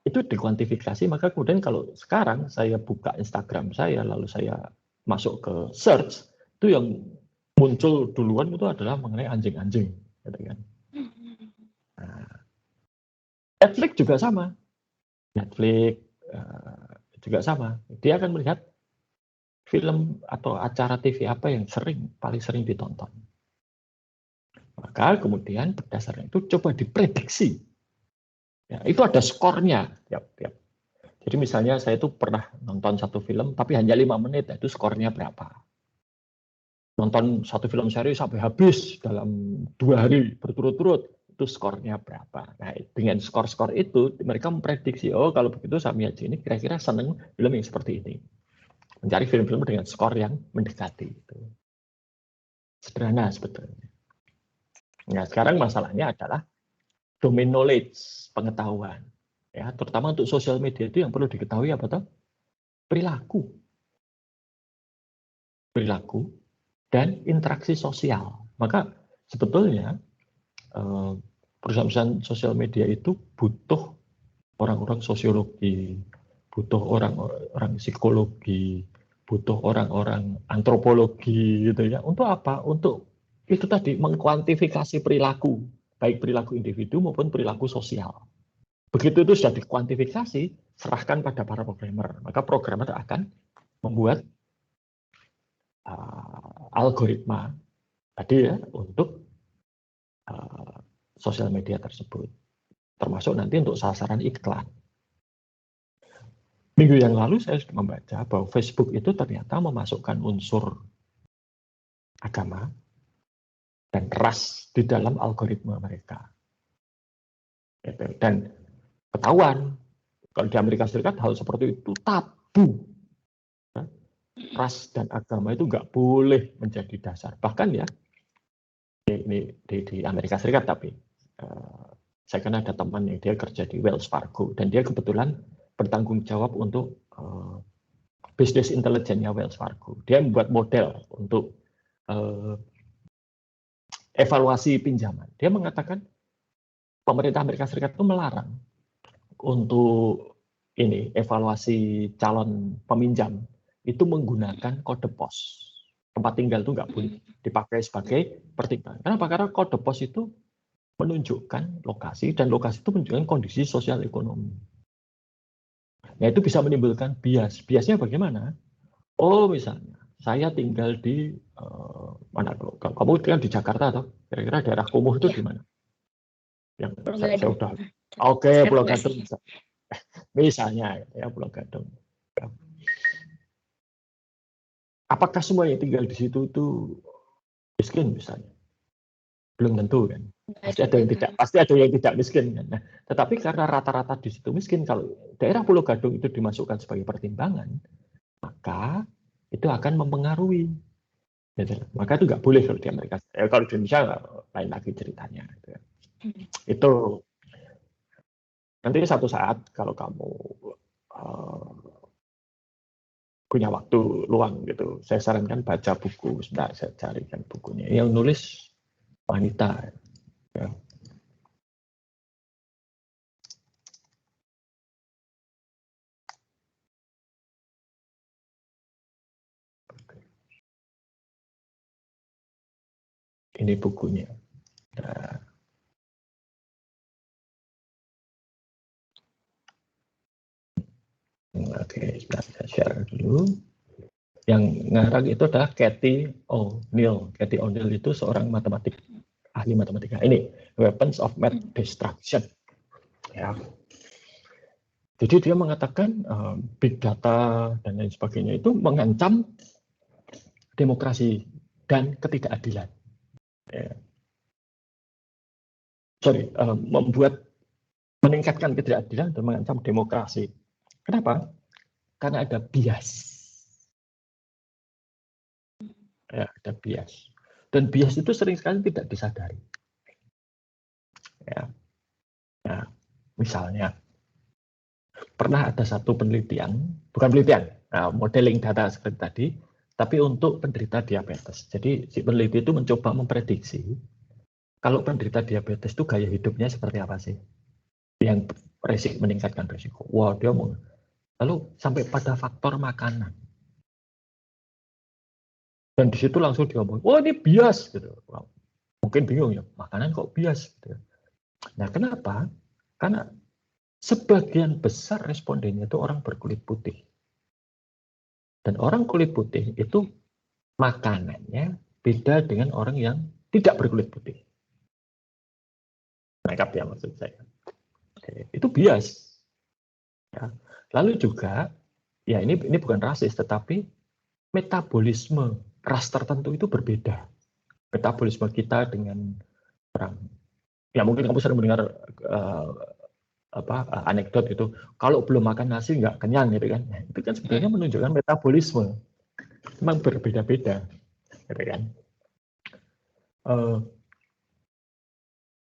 Itu dikuantifikasi, maka kemudian kalau sekarang saya buka Instagram saya, lalu saya masuk ke search, itu yang muncul duluan itu adalah mengenai anjing-anjing. Nah, Netflix juga sama. Netflix juga sama. Dia akan melihat film atau acara TV apa yang paling sering ditonton. Maka kemudian berdasarkan itu coba diprediksi. Ya, itu ada skornya. Tiap. Jadi misalnya saya itu pernah nonton satu film, tapi hanya 5 menit, itu skornya berapa. Nonton satu film seri sampai habis dalam 2 hari berturut-turut, itu skornya berapa. Nah, dengan skor-skor itu, mereka memprediksi, oh kalau begitu Sami Haji ini kira-kira seneng film yang seperti ini. Mencari film-film dengan skor yang mendekati. Sederhana sebetulnya. Nah, sekarang masalahnya adalah domain knowledge, pengetahuan. Ya, terutama untuk sosial media itu yang perlu diketahui apa toh? Perilaku dan interaksi sosial. Maka sebetulnya perusahaan-perusahaan sosial media itu butuh orang-orang sosiologi, butuh orang-orang psikologi, butuh orang-orang antropologi gitu ya. Untuk apa? Untuk itu tadi mengkuantifikasi perilaku, baik perilaku individu maupun perilaku sosial. Begitu itu sudah dikuantifikasi, serahkan pada para programmer. Maka programmer akan membuat algoritma tadi ya untuk sosial media tersebut. Termasuk nanti untuk sasaran iklan. Minggu yang lalu saya sudah membaca bahwa Facebook itu ternyata memasukkan unsur agama dan ras di dalam algoritma mereka. Dan ketahuan, kalau di Amerika Serikat hal seperti itu tabu. Ras dan agama itu nggak boleh menjadi dasar. Bahkan ya, ini di Amerika Serikat tapi saya kan ada teman yang dia kerja di Wells Fargo dan dia kebetulan bertanggung jawab untuk bisnis intelijennya Wells Fargo. Dia membuat model untuk evaluasi pinjaman. Dia mengatakan pemerintah Amerika Serikat itu melarang untuk ini evaluasi calon peminjam itu menggunakan kode pos. Tempat tinggal itu nggak boleh dipakai sebagai pertimbangan. Kenapa? Karena kode pos itu menunjukkan lokasi dan lokasi itu menunjukkan kondisi sosial ekonomi. Nah itu bisa menimbulkan bias. Biasnya bagaimana? Oh misalnya saya tinggal di mana? Kamu tinggal di Jakarta atau kira-kira daerah Kumuh itu di mana? Yang saya udah. Oke, Pulau Gadung. Misalnya ya Pulau Gadung. Apakah semua yang tinggal di situ itu miskin misalnya? Belum tentu kan. Pasti ada yang tidak miskin kan. Nah, tetapi karena rata-rata di situ miskin, kalau daerah Pulau Gadung itu dimasukkan sebagai pertimbangan, maka itu akan mempengaruhi. Maka itu nggak boleh kalau di Amerika. Kalau di Indonesia lain lagi ceritanya. Itu nanti satu saat kalau kamu punya waktu luang gitu, saya sarankan baca buku. Sebentar saya carikan bukunya. Yang nulis wanita. Ya. Ini bukunya. Nah. Oke, saya share dulu. Yang ngarang itu adalah Cathy O'Neil. Cathy O'Neil itu seorang ahli matematika. Ini Weapons of Math Destruction. Ya. Jadi dia mengatakan big data dan lain sebagainya itu mengancam demokrasi dan ketidakadilan. Ya. meningkatkan ketidakadilan dan mengancam demokrasi. Kenapa? Karena ada bias. Ya, ada bias. Dan bias itu sering sekali tidak disadari. Ya. Nah, misalnya, pernah ada satu penelitian, bukan penelitian, modeling data seperti tadi, tapi untuk penderita diabetes. Jadi si peneliti itu mencoba memprediksi kalau penderita diabetes itu gaya hidupnya seperti apa sih yang meningkatkan risiko. Wah, dia mau. Lalu sampai pada faktor makanan. Dan di situ langsung dia ngomong, oh ini bias gitu. Wow. Mungkin bingung ya, makanan kok bias gitu. Nah, kenapa? Karena sebagian besar respondennya itu orang berkulit putih. Dan orang kulit putih itu makanannya beda dengan orang yang tidak berkulit putih. Nangkap ya maksud saya. Oke, itu bias. Ya. Lalu juga, ya ini bukan rasis, tetapi metabolisme ras tertentu itu berbeda. Metabolisme kita dengan orang. Ya mungkin kamu sering mendengar anekdot itu, kalau belum makan nasi nggak kenyang gitu kan. Nah, itu kan sebenarnya menunjukkan metabolisme. Memang berbeda-beda. Gitu kan.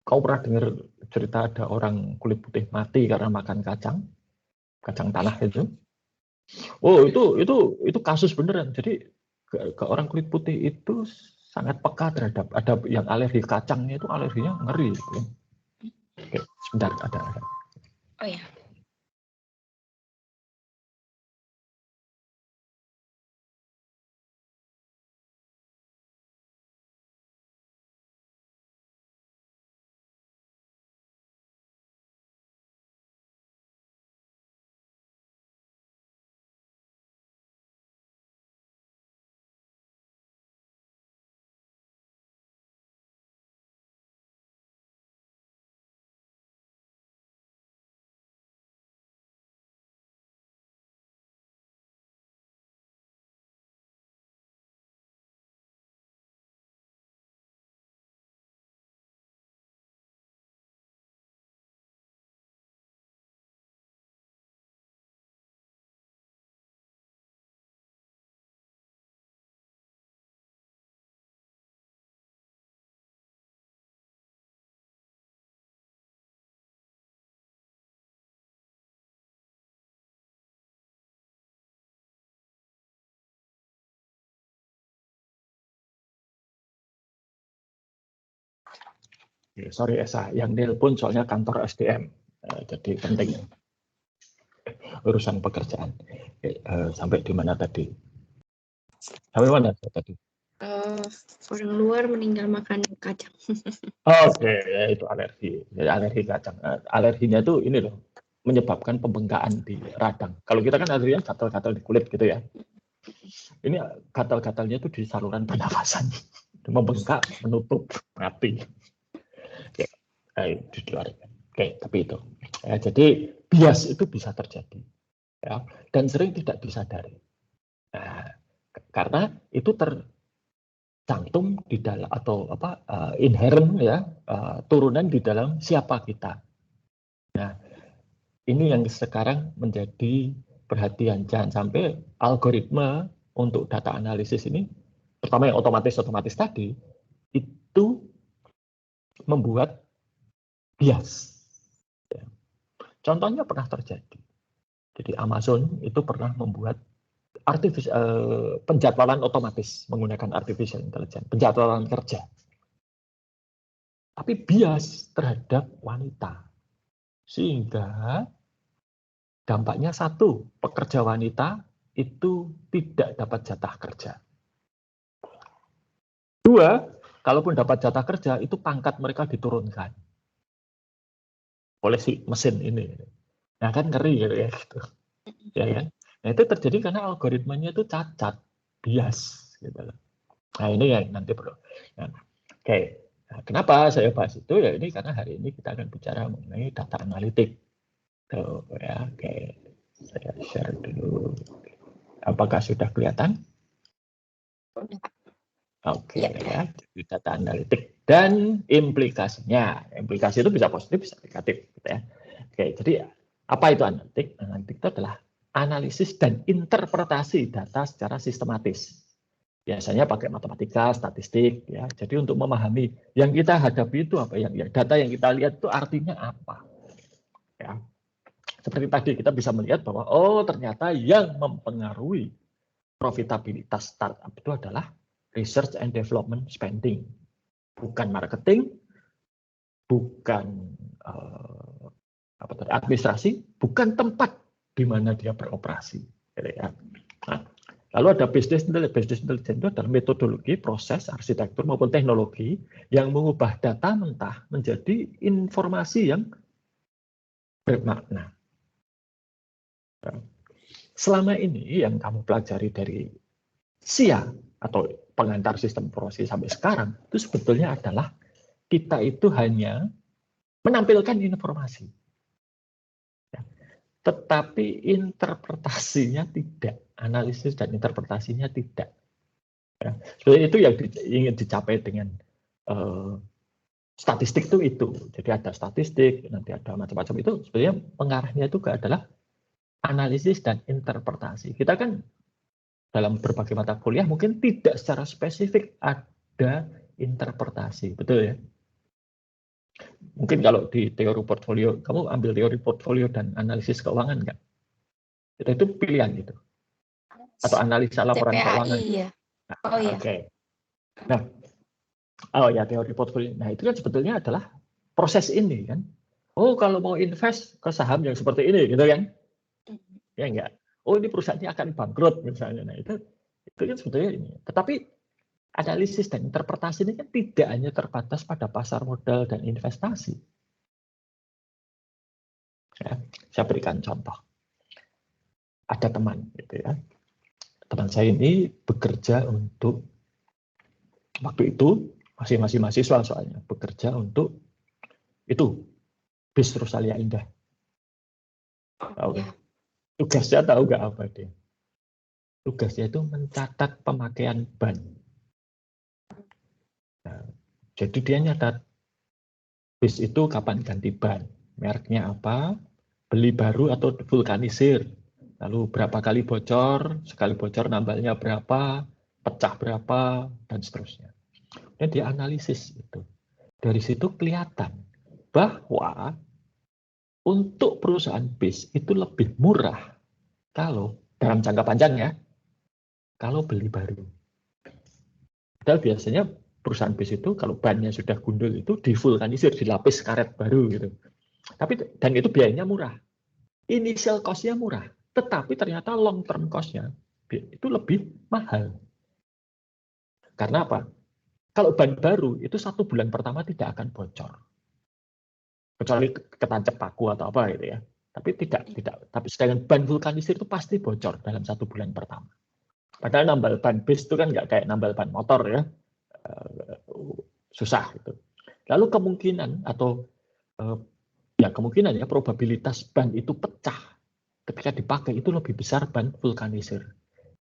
Kau pernah dengar cerita ada orang kulit putih mati karena makan kacang tanah itu? Oh, itu kasus beneran. Jadi ke orang kulit putih itu sangat peka terhadap ada yang alergi kacangnya itu alerginya ngeri. Gitu. Oke, sebentar ada. Oh ya. Sorry Esa, yang nelpon soalnya kantor SDM, jadi penting urusan pekerjaan. Sampai di mana tadi? Sampai mana tadi? Orang luar meninggal makan kacang. Oke, ya, itu alergi. Ya, alergi kacang. Alerginya itu ini loh, menyebabkan pembengkakan di radang. Kalau kita kan alerginya gatal-gatal di kulit gitu ya. Ini gatal-gatalnya itu di saluran pernafasan. Membengkak, menutup, mati. Oke, di luar. Oke, tapi itu. Ya, jadi bias itu bisa terjadi. Ya, dan sering tidak disadari. Nah, karena itu tercantum di dalam atau inherent ya, turunan di dalam siapa kita. Nah, ini yang sekarang menjadi perhatian. Jangan sampai algoritma untuk data analisis ini, pertama yang otomatis tadi, itu membuat bias. Ya. Contohnya pernah terjadi. Jadi Amazon itu pernah membuat penjadwalan otomatis menggunakan artificial intelligence, penjadwalan kerja. Tapi bias terhadap wanita. Sehingga dampaknya satu, pekerja wanita itu tidak dapat jatah kerja. Dua, kalaupun dapat jatah kerja, itu pangkat mereka diturunkan oleh si mesin ini. Nah kan ngeri gitu ya. Gitu. Ya kan? Nah itu terjadi karena algoritmanya itu cacat, bias. Gitu. Nah ini yang nanti perlu. Nah, oke. Nah, kenapa saya bahas itu? Ya ini karena hari ini kita akan bicara mengenai data analitik. Tuh, ya, oke. Saya share dulu. Apakah sudah kelihatan? Oke, ya. Jadi data analitik dan implikasinya. Implikasi itu bisa positif, bisa negatif, gitu ya. Oke, jadi apa itu analitik? Analitik itu adalah analisis dan interpretasi data secara sistematis. Biasanya pakai matematika, statistik, ya. Jadi untuk memahami yang kita hadapi itu apa, yang data yang kita lihat itu artinya apa. Ya. Seperti tadi kita bisa melihat bahwa ternyata yang mempengaruhi profitabilitas startup itu adalah research and development spending, bukan marketing, bukan administrasi, bukan tempat di mana dia beroperasi. Gitu ya. Nah, lalu ada business intelligence. Business intelligence itu adalah metodologi, proses, arsitektur maupun teknologi yang mengubah data mentah menjadi informasi yang bermakna. Selama ini yang kamu pelajari dari SIA atau pengantar sistem informasi sampai sekarang itu sebetulnya adalah kita itu hanya menampilkan informasi, tetapi interpretasinya tidak, analisis dan interpretasinya tidak. Sebenarnya itu yang ingin dicapai dengan statistik itu. Jadi ada statistik, nanti ada macam-macam itu. Sebenarnya pengarahnya itu adalah analisis dan interpretasi. Kita kan dalam berbagai mata kuliah mungkin tidak secara spesifik ada interpretasi, betul ya? Mungkin kalau di teori portfolio, kamu ambil teori portfolio dan analisis keuangan nggak? Itu pilihan gitu. Atau analisa laporan keuangan. Iya. Nah, iya. Oke. Nah, ya teori portfolio. Nah, itu kan sebetulnya adalah proses ini kan. Kalau mau invest ke saham yang seperti ini gitu kan. Ya enggak. Ini perusahaannya akan bangkrut misalnya. Nah, itu kan sebetulnya ini. Tetapi analisis dan interpretasi ini kan tidak hanya terbatas pada pasar modal dan investasi. Ya, saya berikan contoh. Ada teman, gitu ya. Teman saya ini bekerja untuk, waktu itu masih mahasiswa soalnya, bekerja untuk itu BIS Rosalia Indah. Tahu ya. Tugasnya tahu nggak apa dia? Tugasnya itu mencatat pemakaian ban. Nah, jadi dia nyatat BIS itu kapan ganti ban, mereknya apa, beli baru atau vulkanisir, lalu berapa kali bocor, sekali bocor nambalnya berapa, pecah berapa, dan seterusnya. Dan dia analisis itu. Dari situ kelihatan bahwa untuk perusahaan BIS itu lebih murah kalau dalam jangka panjang ya, kalau beli baru. Padahal biasanya perusahaan BIS itu kalau bannya sudah gundul itu divulkanisir, dilapis karet baru gitu. Dan itu biayanya murah. Initial cost-nya murah, tetapi ternyata long term cost-nya itu lebih mahal. Karena apa? Kalau ban baru itu 1 bulan pertama tidak akan bocor, kecuali ketancap paku atau apa gitu ya. Tapi tidak. Tapi sedangkan ban vulkanisir itu pasti bocor dalam 1 bulan pertama. Padahal nambal ban BIS itu kan nggak kayak nambal ban motor ya, susah gitu. Lalu kemungkinan probabilitas ban itu pecah ketika dipakai itu lebih besar ban vulkanisir.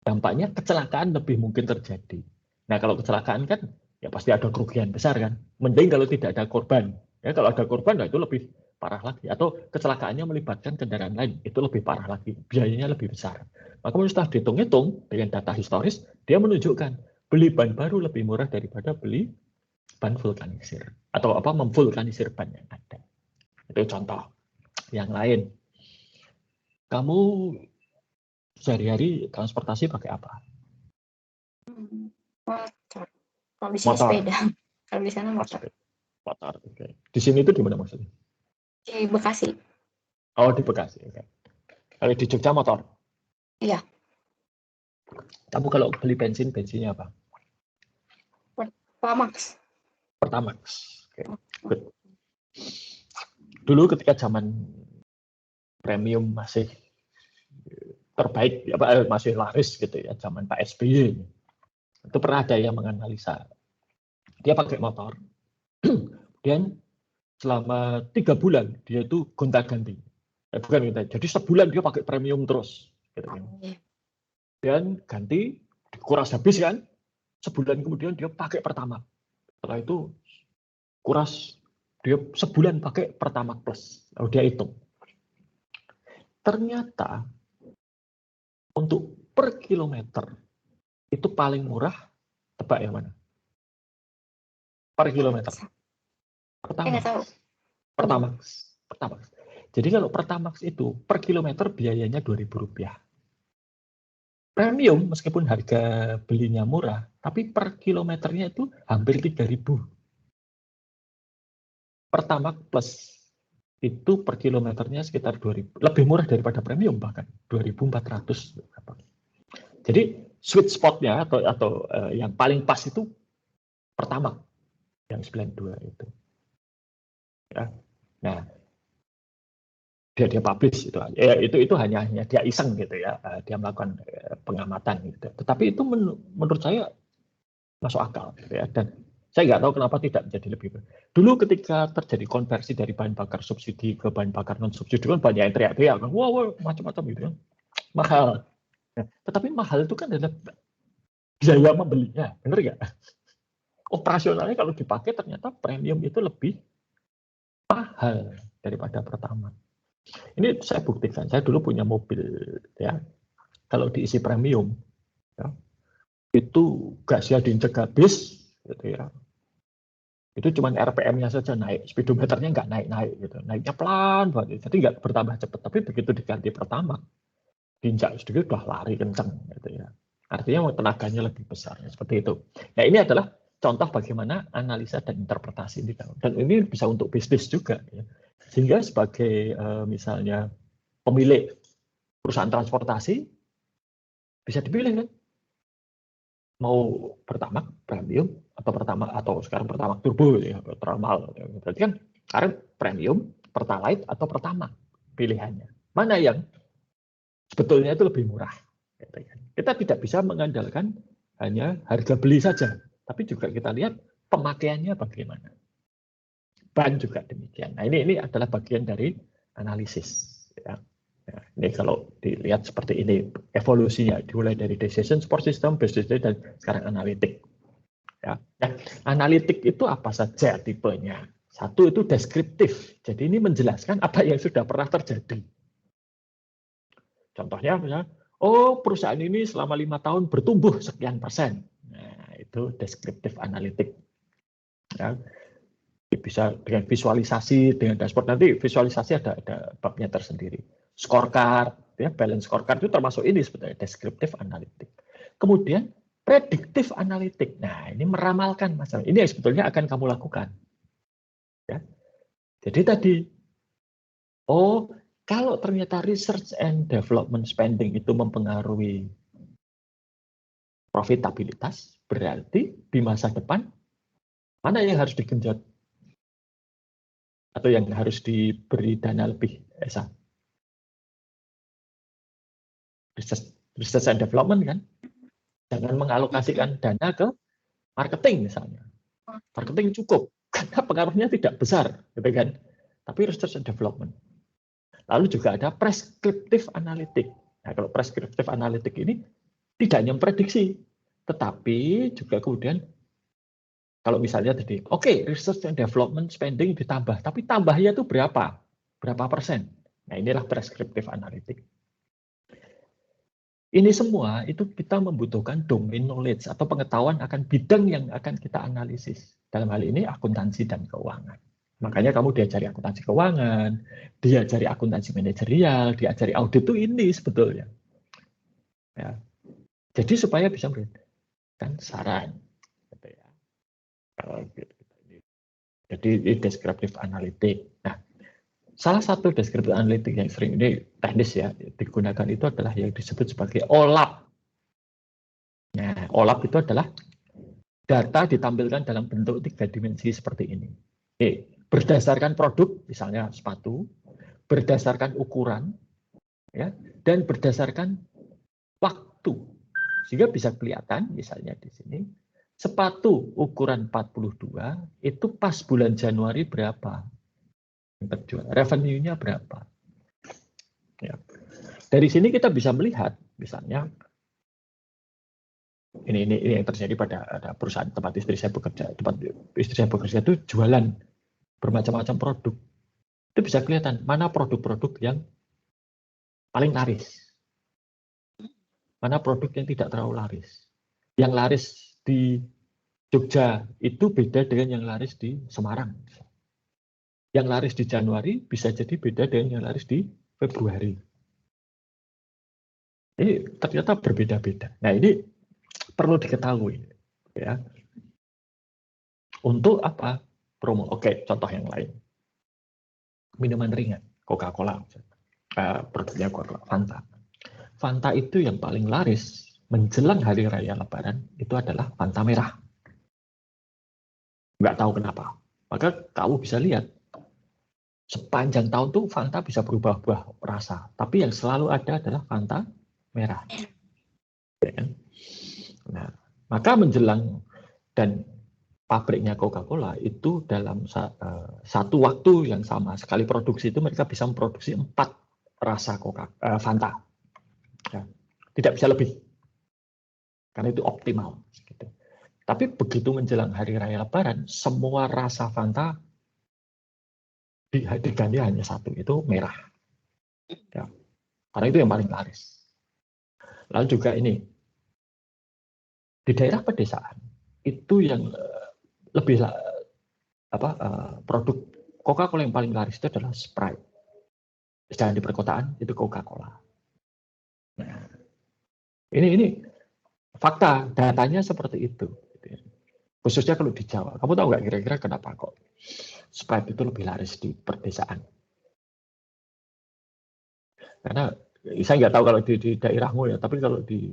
Dampaknya kecelakaan lebih mungkin terjadi. Nah, kalau kecelakaan kan ya pasti ada kerugian besar kan. Mending kalau tidak ada korban. Ya, kalau ada korban nah itu lebih parah lagi. Atau kecelakaannya melibatkan kendaraan lain, itu lebih parah lagi. Biayanya lebih besar. Maka setelah dihitung-hitung dengan data historis, dia menunjukkan beli ban baru lebih murah daripada beli ban vulkanisir. Atau memvulkanisir ban yang ada. Itu contoh. Yang lain, kamu sehari-hari transportasi pakai apa? Motor. Kalau di sini sepeda. Kalau di sana motor. Motor. Oke. Di sini itu di mana maksudnya? Di Bekasi. Oh, di Bekasi. Oke. Kalau di Jogja motor? Iya. Kamu kalau beli bensinnya apa? Pertamax. Pertamax. Oke. Good. Dulu ketika zaman premium masih terbaik, masih laris gitu ya, zaman Pak SBY. Itu pernah ada yang menganalisa. Dia pakai motor. Dan selama 3 bulan dia itu gonta-ganti. Jadi sebulan dia pakai premium terus. Gitu kan. Dan ganti, dikuras habis kan. sebulan kemudian dia pakai Pertamax. Setelah itu kuras, dia sebulan pakai Pertamax Plus. Lalu dia hitung. Ternyata untuk per kilometer itu paling murah, tebak yang mana? Per kilometer. Pertamax. Jadi kalau Pertamax itu per kilometer biayanya Rp2.000. Premium meskipun harga belinya murah, tapi per kilometernya itu hampir 3.000. Pertamax Plus itu per kilometernya sekitar 2.000, lebih murah daripada premium bahkan 2.400. Jadi sweet spotnya atau yang paling pas itu Pertamax yang 92 itu. Ya. Nah, dia publish itu, itu hanya dia iseng gitu ya, dia melakukan pengamatan gitu. Tetapi itu menurut saya masuk akal gitu ya, dan saya nggak tahu kenapa tidak menjadi lebih. Dulu ketika terjadi konversi dari bahan bakar subsidi ke bahan bakar non subsidi kan banyak yang teriak-teriak kan, wow macam-macam gitu kan, mahal. Nah, tetapi mahal itu kan adalah biaya membelinya, benar nggak? Operasionalnya kalau dipakai ternyata premium itu lebih mahal daripada Pertamax. Ini saya buktikan, saya dulu punya mobil ya, kalau diisi premium ya, itu gasnya diinjek habis gitu ya, itu cuma RPM-nya saja naik, speedometernya nggak naik-naik gitu, naiknya pelan banget, jadi nggak bertambah cepat. Tapi begitu diganti Pertamax, diinjak sedikit udah lari kencang gitu ya, artinya tenaganya lebih besar seperti itu. Nah, ini adalah contoh bagaimana analisa dan interpretasi ini, dan ini bisa untuk bisnis juga ya. Sehingga sebagai misalnya pemilik perusahaan transportasi bisa dipilih kan, mau Pertamax premium atau Pertamax atau sekarang Pertamax turbo ya, thermal. Berarti kan sekarang premium, Pertalite atau Pertamax pilihannya. Mana yang sebetulnya itu lebih murah? Kita tidak bisa mengandalkan hanya harga beli saja, tapi juga kita lihat pemakaiannya bagaimana. Ban juga demikian. Nah, ini adalah bagian dari analisis. Ya. Nah, ini kalau dilihat seperti ini evolusinya, dimulai dari decision support system, business dan sekarang analitik. Ya. Nah, analitik itu apa saja tipenya? Satu itu deskriptif, jadi ini menjelaskan apa yang sudah pernah terjadi. Contohnya misalnya, oh perusahaan ini selama 5 tahun bertumbuh sekian persen. Nah, itu deskriptif analitik. Ya. Bisa dengan visualisasi, dengan dashboard. Nanti visualisasi ada babnya tersendiri. Scorecard, ya, balance scorecard itu termasuk ini sebetulnya, deskriptif analitik. Kemudian prediktif analitik. Nah, ini meramalkan masalah. Ini yang sebetulnya akan kamu lakukan. Ya. Jadi tadi, oh kalau ternyata research and development spending itu mempengaruhi profitabilitas, berarti di masa depan mana yang harus digenjot? Atau yang harus diberi dana lebih, Esa? Research and development kan? Jangan mengalokasikan dana ke marketing misalnya. Marketing cukup, karena pengaruhnya tidak besar, gitu kan? Tapi research and development. Lalu juga ada prescriptive analytic. Nah, kalau prescriptive analytic ini tidak hanya memprediksi, tetapi juga kemudian kalau misalnya tadi, oke, research and development spending ditambah, tapi tambahnya itu berapa? Berapa persen? Nah, inilah prescriptive analytic. Ini semua itu kita membutuhkan domain knowledge atau pengetahuan akan bidang yang akan kita analisis. Dalam hal ini akuntansi dan keuangan. Makanya kamu diajari akuntansi keuangan, diajari akuntansi manajerial, diajari audit itu ini sebetulnya. Ya. Jadi supaya bisa memberikan saran. Gitu ya. Jadi ini deskriptif analitik. Nah, salah satu deskriptif analitik yang sering ini teknis ya digunakan itu adalah yang disebut sebagai OLAP. Nah, OLAP itu adalah data ditampilkan dalam bentuk 3 dimensi seperti ini. Berdasarkan produk, misalnya sepatu, berdasarkan ukuran, ya, dan berdasarkan waktu. Sehingga bisa kelihatan, misalnya di sini, sepatu ukuran 42 itu pas bulan Januari berapa? Terjual. Revenue-nya berapa? Ya. Dari sini kita bisa melihat, misalnya, Ini yang terjadi pada ada perusahaan tempat istri saya bekerja. Tempat istri saya bekerja itu jualan bermacam-macam produk. Itu bisa kelihatan mana produk-produk yang paling laris, mana produk yang tidak terlalu laris. Yang laris di Jogja itu beda dengan yang laris di Semarang. Yang laris di Januari bisa jadi beda dengan yang laris di Februari. Ini ternyata berbeda-beda. Nah, ini perlu diketahui, ya. Untuk apa? Promo. Oke, contoh yang lain. Minuman ringan, Coca-Cola, produknya Coca-Cola, Fanta. Fanta itu yang paling laris menjelang hari raya Lebaran itu adalah Fanta merah. Nggak tahu kenapa. Maka kamu bisa lihat sepanjang tahun tuh Fanta bisa berubah-ubah rasa, tapi yang selalu ada adalah Fanta merah. Nah, maka menjelang dan pabriknya Coca-Cola itu dalam satu waktu yang sama sekali produksi itu mereka bisa memproduksi 4 rasa Fanta. Ya, tidak bisa lebih karena itu optimal. Gitu. Tapi begitu menjelang hari raya Lebaran, semua rasa Fanta diganti hanya satu, itu merah. Ya, karena itu yang paling laris. Lalu juga ini di daerah pedesaan itu yang lebih produk Coca-Cola yang paling laris itu adalah Sprite. Sedangkan di perkotaan itu Coca-Cola. Nah, ini fakta, datanya seperti itu. Khususnya kalau di Jawa. Kamu tahu nggak kira-kira kenapa kok Sprite itu lebih laris di pedesaan? Karena saya nggak tahu kalau di daerahmu ya, tapi kalau di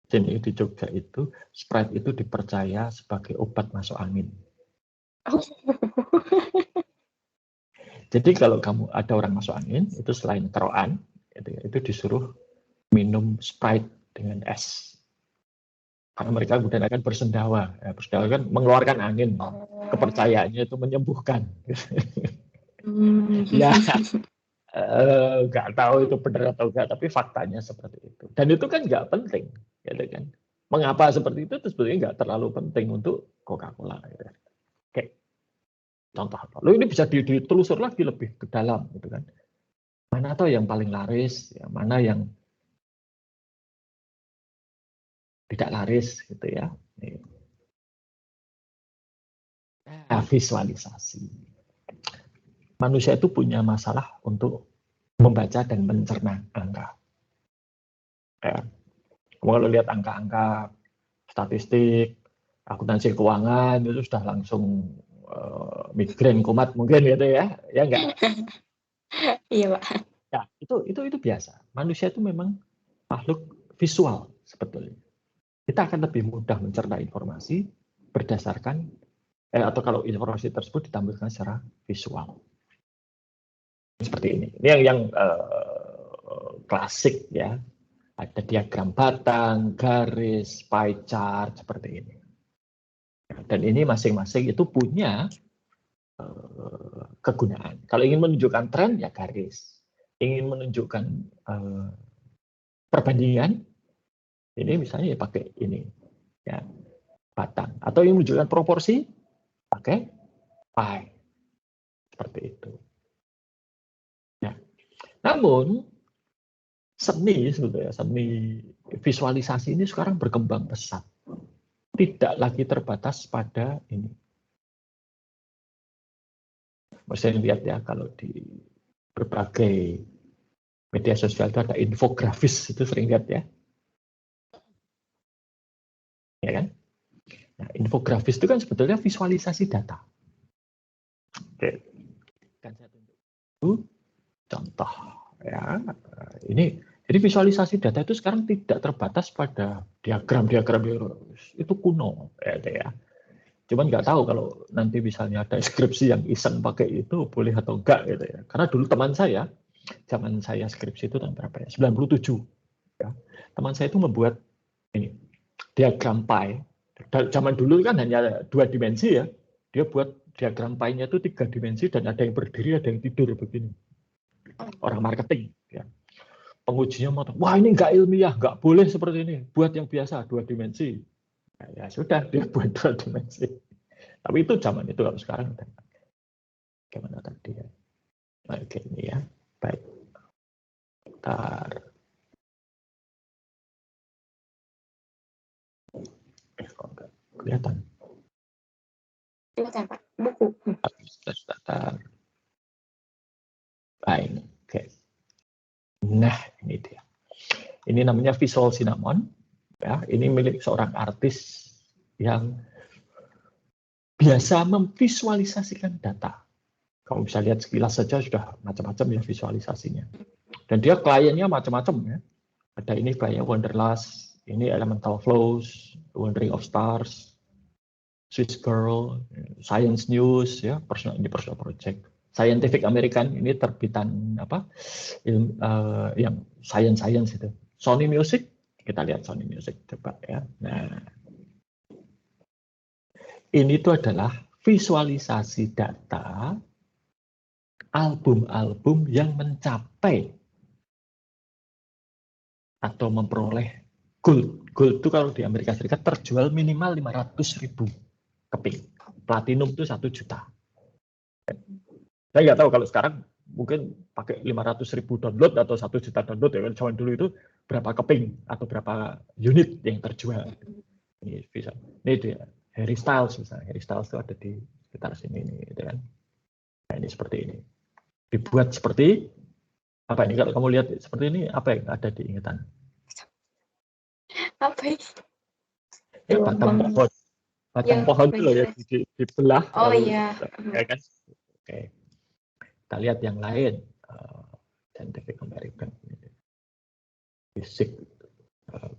sini di Jogja itu Sprite itu dipercaya sebagai obat masuk angin. Jadi kalau kamu ada orang masuk angin, itu selain keroan, itu disuruh minum Sprite dengan es. Karena mereka kemudian akan bersendawa. Ya, bersendawa kan mengeluarkan angin. Kepercayaannya itu menyembuhkan. Ya, nggak tahu itu benar atau enggak, tapi faktanya seperti itu. Dan itu kan nggak penting. Gitu kan. Mengapa seperti itu? Itu sebenarnya nggak terlalu penting untuk Coca-Cola. Gitu. Oke. Contoh. Lalu ini bisa ditelusur lagi lebih ke dalam. Gitu kan. Mana tahu yang paling laris, ya, mana yang tidak laris gitu ya. Nah, visualisasi. Manusia itu punya masalah untuk membaca dan mencerna angka. Ya. Kalau lihat angka-angka statistik, akuntansi keuangan itu sudah langsung migrain kumat mungkin gitu ya, ya enggak? Iya, Pak. Ya, itu biasa. Manusia itu memang makhluk visual sebetulnya. Kita akan lebih mudah mencerna informasi berdasarkan atau kalau informasi tersebut ditampilkan secara visual. Seperti ini. Ini yang klasik ya. Ada diagram batang, garis, pie chart seperti ini. Dan ini masing-masing itu punya kegunaan. Kalau ingin menunjukkan tren ya garis. Ingin menunjukkan perbandingan, ini misalnya ya pakai ini ya batang. Atau ingin menunjukkan proporsi, pakai pie. Seperti itu. Ya. Namun seni sebetulnya, seni visualisasi ini sekarang berkembang pesat. Tidak lagi terbatas pada ini. Saya lihat ya kalau di berbagai media sosial itu ada infografis, itu sering lihat ya. Ya kan? Nah, infografis itu kan sebetulnya visualisasi data. Oke. Kan saya tunjuk contoh ya. Ini jadi visualisasi data itu sekarang tidak terbatas pada diagram-diagram itu kuno ya. Cuman nggak tahu kalau nanti misalnya ada skripsi yang iseng pakai itu boleh atau enggak gitu ya. Karena dulu teman saya, zaman saya skripsi itu tahun berapa ya? 97. Ya. Teman saya itu membuat ini diagram pie. Zaman dulu kan hanya 2 dimensi ya. Dia buat diagram pie-nya itu 3 dimensi dan ada yang berdiri, ada yang tidur begini. Orang marketing ya. pengujinya mau, wah ini nggak ilmiah, nggak boleh seperti ini, buat yang biasa 2 dimensi. Nah, ya sudah, dia buat 2 dimensi. Tapi itu zaman itu, kalau sekarang udah gimana tadi ya. Oke, ini ya, baik. Bentar. Kok nggak kelihatan? Kelihatan Pak, buku. Bentar. Baik, oke. Nah, ini dia. Ini namanya Visual Cinnamon. Ya, ini milik seorang artis yang biasa memvisualisasikan data. Kamu bisa lihat sekilas saja sudah macam-macam ya visualisasinya. Dan dia kliennya macam-macam ya. Ada ini kliennya Wonderlust, ini Elemental Flows, Wondering of Stars, Swiss Girl, Science News ya, ini personal project. Scientific American ini terbitan apa? Yang science itu. Sony Music, kita lihat Sony Music coba ya. Nah, ini tuh adalah visualisasi data album-album yang mencapai atau memperoleh gold. Gold itu kalau di Amerika Serikat terjual minimal 500.000 keping. Platinum itu 1 juta. Saya nggak tahu kalau sekarang mungkin pakai 500.000 download atau 1 juta download ya kan, zaman dulu itu berapa keping atau berapa unit yang terjual. Ini bisa. Ini dia Harry Styles misalnya. Harry Styles itu ada di sekitar sini nih, gitu kan. Nah, ini seperti ini. Dibuat seperti apa ini? Kalau kamu lihat seperti ini, apa yang ada di ingatan? Apa ini? Ya, batang pohon. Batang pohon itu loh ya, dibelah. Oh lalu, iya. Ya kan? Oke. Kita lihat yang lain. Scientific American. Fisik,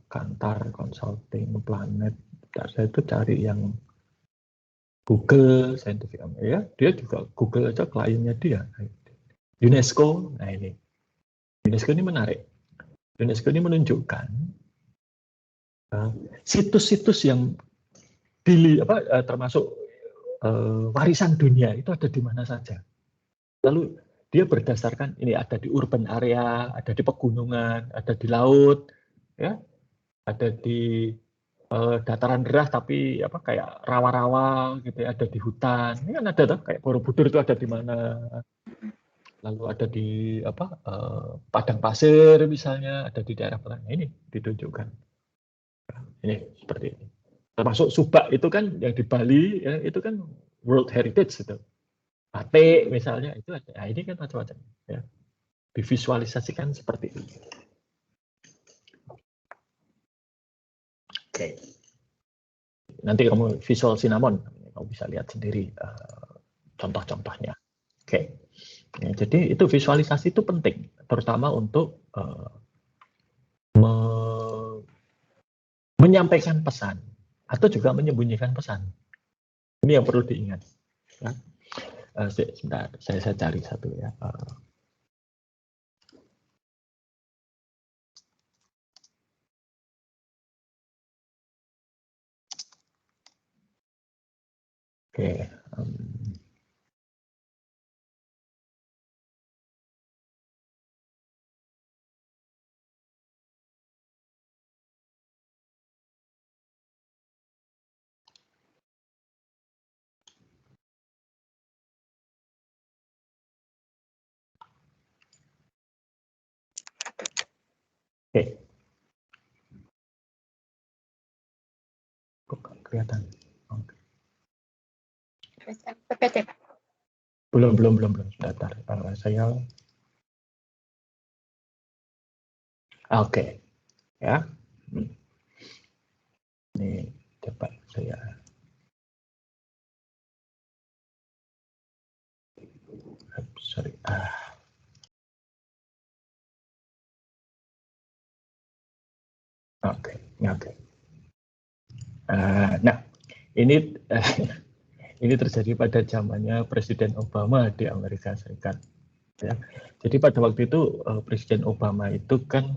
Kantar, Consulting, Planet. Saya itu cari yang Google, Scientific American. Ya, dia juga Google aja kliennya dia. UNESCO, nah ini. UNESCO ini menarik. UNESCO ini menunjukkan situs-situs yang termasuk warisan dunia itu ada di mana saja. Lalu dia berdasarkan ini ada di urban area, ada di pegunungan, ada di laut, ya, ada di dataran rendah tapi apa kayak rawa-rawa gitu ya, ada di hutan. Ini kan ada tuh kayak Borobudur itu ada di mana. Lalu ada di apa padang pasir misalnya, ada di daerah mana. Ini ditunjukkan. Ini seperti ini. Termasuk Subak itu kan yang di Bali ya, itu kan World Heritage itu. Batik misalnya itu ada. Nah, ini kan macam-macam ya. Divisualisasikan seperti ini. Oke. Nanti kamu visual cinnamon, kamu bisa lihat sendiri contoh-contohnya. Oke. Ya, jadi itu visualisasi itu penting, terutama untuk menyampaikan pesan atau juga menyembunyikan pesan. Ini yang perlu diingat. Ya. Sebentar, saya cari satu ya. Oke. Oke. Kok kelihatan? Oke. PPT. Belum. Sebentar. Saya oke. Ya. Ini coba saya sorry. Oke. Nah, ini ini terjadi pada zamannya Presiden Obama di Amerika Serikat. Ya. Jadi pada waktu itu Presiden Obama itu kan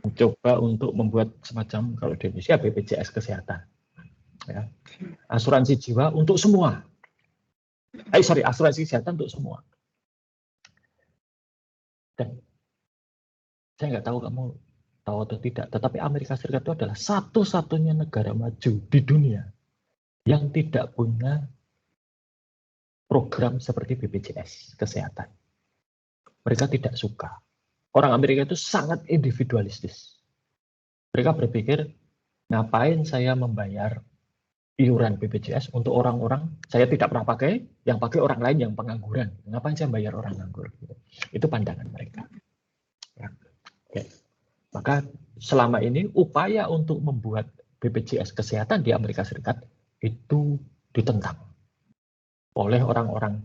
mencoba untuk membuat semacam kalau di Indonesia BPJS Kesehatan, ya. Asuransi jiwa untuk semua. Asuransi kesehatan untuk semua. Dan Saya nggak tahu kamu tahu atau tidak, tetapi Amerika Serikat itu adalah satu-satunya negara maju di dunia yang tidak punya program seperti BPJS kesehatan. Mereka tidak suka. Orang Amerika itu sangat individualistis. Mereka berpikir, ngapain saya membayar iuran BPJS untuk orang-orang saya tidak pernah pakai, yang pakai orang lain yang pengangguran. Ngapain saya bayar orang nganggur? Itu pandangan mereka. Ya. Oke. Maka selama ini upaya untuk membuat BPJS kesehatan di Amerika Serikat itu ditentang oleh orang-orang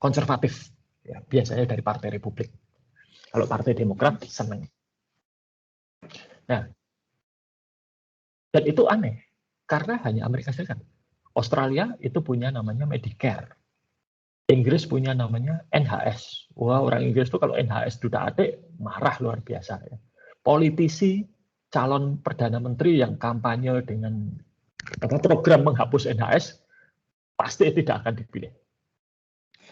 konservatif, ya, biasanya dari Partai Republik. Kalau Partai Demokrat senang. Nah, dan itu aneh, karena hanya Amerika Serikat. Australia itu punya namanya Medicare. Inggris punya namanya NHS. Wah, orang Inggris itu kalau NHS sudah ada, marah luar biasa. Ya. Politisi, calon Perdana Menteri yang kampanye dengan program menghapus NHS, pasti tidak akan dipilih.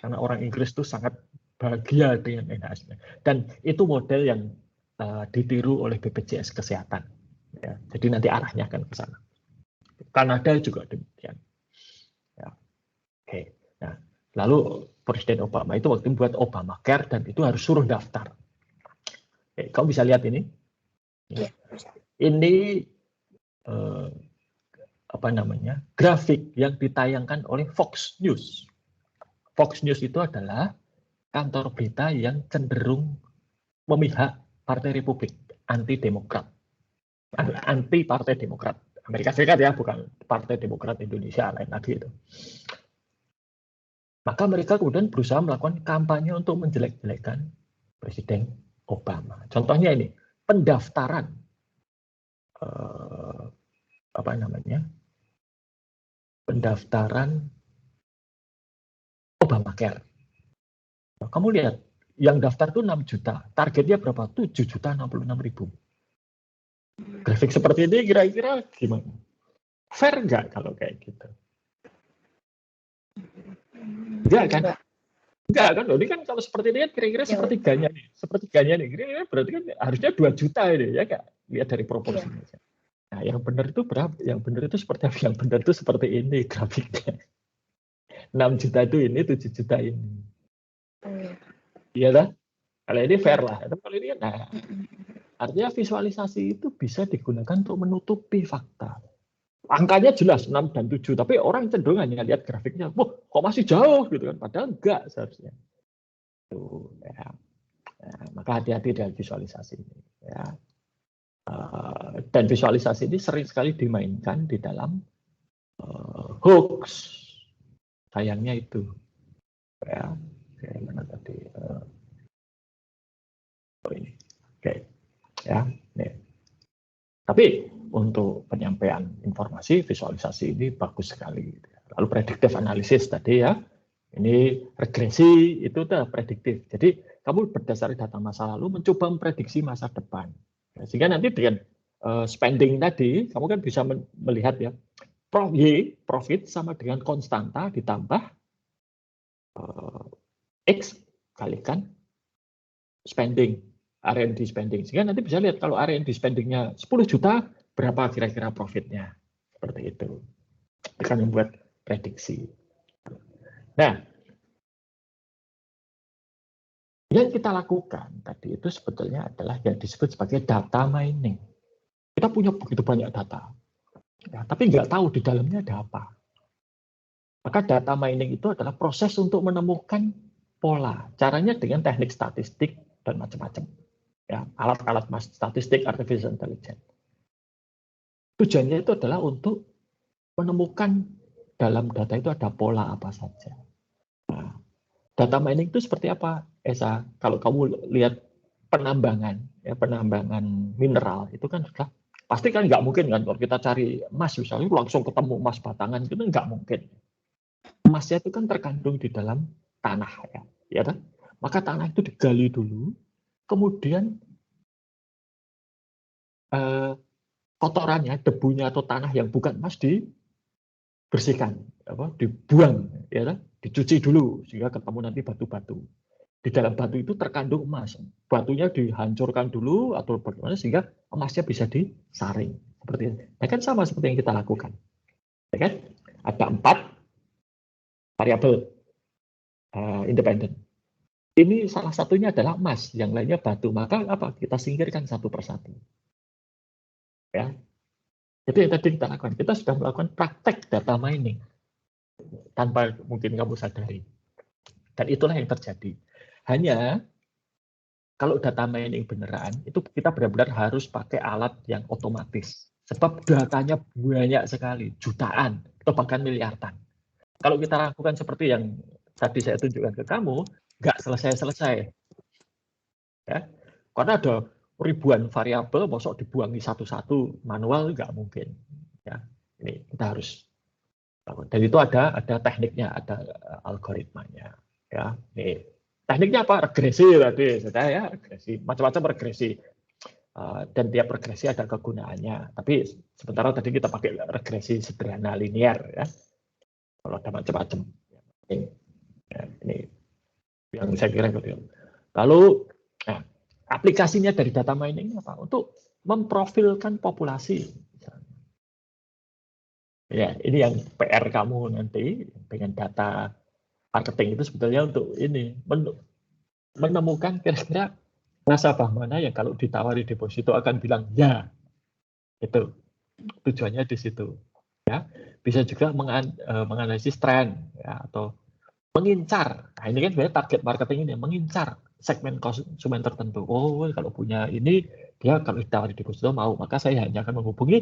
Karena orang Inggris itu sangat bahagia dengan NHS. Dan itu model yang ditiru oleh BPJS Kesehatan. Ya, jadi nanti arahnya akan ke sana. Kanada juga demikian. Ya. Oke. Nah, lalu Presiden Obama itu waktu membuat Obamacare dan itu harus suruh daftar. Oke, kamu bisa lihat ini. Ya. Ini apa namanya, grafik yang ditayangkan oleh Fox News. Fox News itu adalah kantor berita yang cenderung memihak Partai Republik, anti Demokrat, anti Partai Demokrat Amerika Serikat ya, bukan Partai Demokrat Indonesia lain lagi itu. Maka mereka kemudian berusaha melakukan kampanye untuk menjelek-jelekan Presiden Obama. Contohnya ini, pendaftaran apa namanya? Pendaftaran Obamacare. Nah, kamu lihat, yang daftar itu 6 juta, targetnya berapa? 7.066.000. Grafik seperti ini kira-kira gimana? Fair nggak kalau kayak gitu? Enggak kan? Enggak kan? Ini kan kalau seperti ini kan kira-kira sepertiganya nih. Sepertiganya nih. Kira-kira berarti kan harusnya 2 juta ini ya Kak. Lihat dari proporsinya. Ya. Nah, yang benar itu berapa? Yang benar itu seperti apa? Yang benar itu seperti ini grafiknya. 6 juta itu ini, 7 juta ini. Iya kan? Kalau ini fair lah. Kalau ini kan, nah, artinya visualisasi itu bisa digunakan untuk menutupi fakta. Angkanya jelas 6 dan 7, tapi orang cenderung hanya lihat grafiknya. Wah, kok masih jauh gitu kan? Padahal enggak seharusnya. Tuh, ya. Nah, maka hati-hati dengan visualisasi ini. Ya. Dan visualisasi ini sering sekali dimainkan di dalam hoax. Sayangnya itu. Ya, mana tadi? Ini. Oke. Ya, nih. Tapi untuk penyampaian informasi, visualisasi ini bagus sekali. Lalu predictive analysis tadi ya, ini regresi itu udah prediktif. Jadi kamu berdasarkan data masa lalu mencoba memprediksi masa depan. Sehingga nanti dengan spending tadi, kamu kan bisa melihat ya, profit sama dengan konstanta ditambah X kalikan spending. R&D spending. Sehingga nanti bisa lihat kalau R&D spendingnya 10 juta, berapa kira-kira profitnya. Seperti itu. Akan membuat prediksi. Nah, yang kita lakukan tadi itu sebetulnya adalah yang disebut sebagai data mining. Kita punya begitu banyak data. Ya, tapi nggak tahu di dalamnya ada apa. Maka data mining itu adalah proses untuk menemukan pola. Caranya dengan teknik statistik dan macam-macam. Ya, alat-alat statistik, artificial intelligence. Tujuannya itu adalah untuk menemukan dalam data itu ada pola apa saja. Nah, data mining itu seperti apa, Esa? Kalau kamu lihat penambangan, ya penambangan mineral itu kan sudah pasti kan nggak mungkin kan kalau kita cari emas misalnya langsung ketemu emas batangan itu nggak mungkin. Emasnya itu kan terkandung di dalam tanah ya kan? Maka tanah itu digali dulu. Kemudian kotorannya, debunya atau tanah yang bukan emas dibersihkan, dibuang, ya, dicuci dulu sehingga ketemu nanti batu-batu. di dalam batu itu terkandung emas. Batunya dihancurkan dulu atau bagaimana sehingga emasnya bisa disaring. Seperti itu. Nah, kan sama seperti yang kita lakukan. Ya kan? Ada 4 variabel independen. Ini salah satunya adalah emas, yang lainnya batu. Maka apa? Kita singkirkan satu persatu. Ya. Jadi yang tadi kita lakukan, kita sudah melakukan praktek data mining tanpa mungkin kamu sadari. Dan itulah yang terjadi. Hanya kalau data mining beneran, itu kita benar-benar harus pakai alat yang otomatis. Sebab datanya banyak sekali, jutaan, atau bahkan miliaran. Kalau kita lakukan seperti yang tadi saya tunjukkan ke kamu, nggak selesai-selesai. Ya. Karena ada ribuan variabel, mosok dibuangi satu-satu manual, nggak mungkin. Ya. Ini kita harus lakukan. Dan itu ada tekniknya, ada algoritmanya. Ya. Nih. Tekniknya apa? Regresi tadi, ya, regresi, macam-macam regresi. Dan tiap regresi ada kegunaannya. Tapi sementara tadi kita pakai regresi sederhana linear, ya. Kalau ada macam-macam. Ini yang saya kira gitu. Lalu, aplikasinya dari data mining apa? Untuk memprofilkan populasi. Ya, ini yang PR kamu nanti dengan data marketing itu sebetulnya untuk ini menemukan kira-kira nasabah mana yang kalau ditawari deposito akan bilang ya. Itu tujuannya di situ. Ya, bisa juga menganalisis tren ya, atau mengincar. Nah, ini kan sebenarnya target marketing ini mengincar segmen konsumen tertentu. Oh, kalau punya ini dia kalau ditawari deposito mau, maka saya hanya akan menghubungi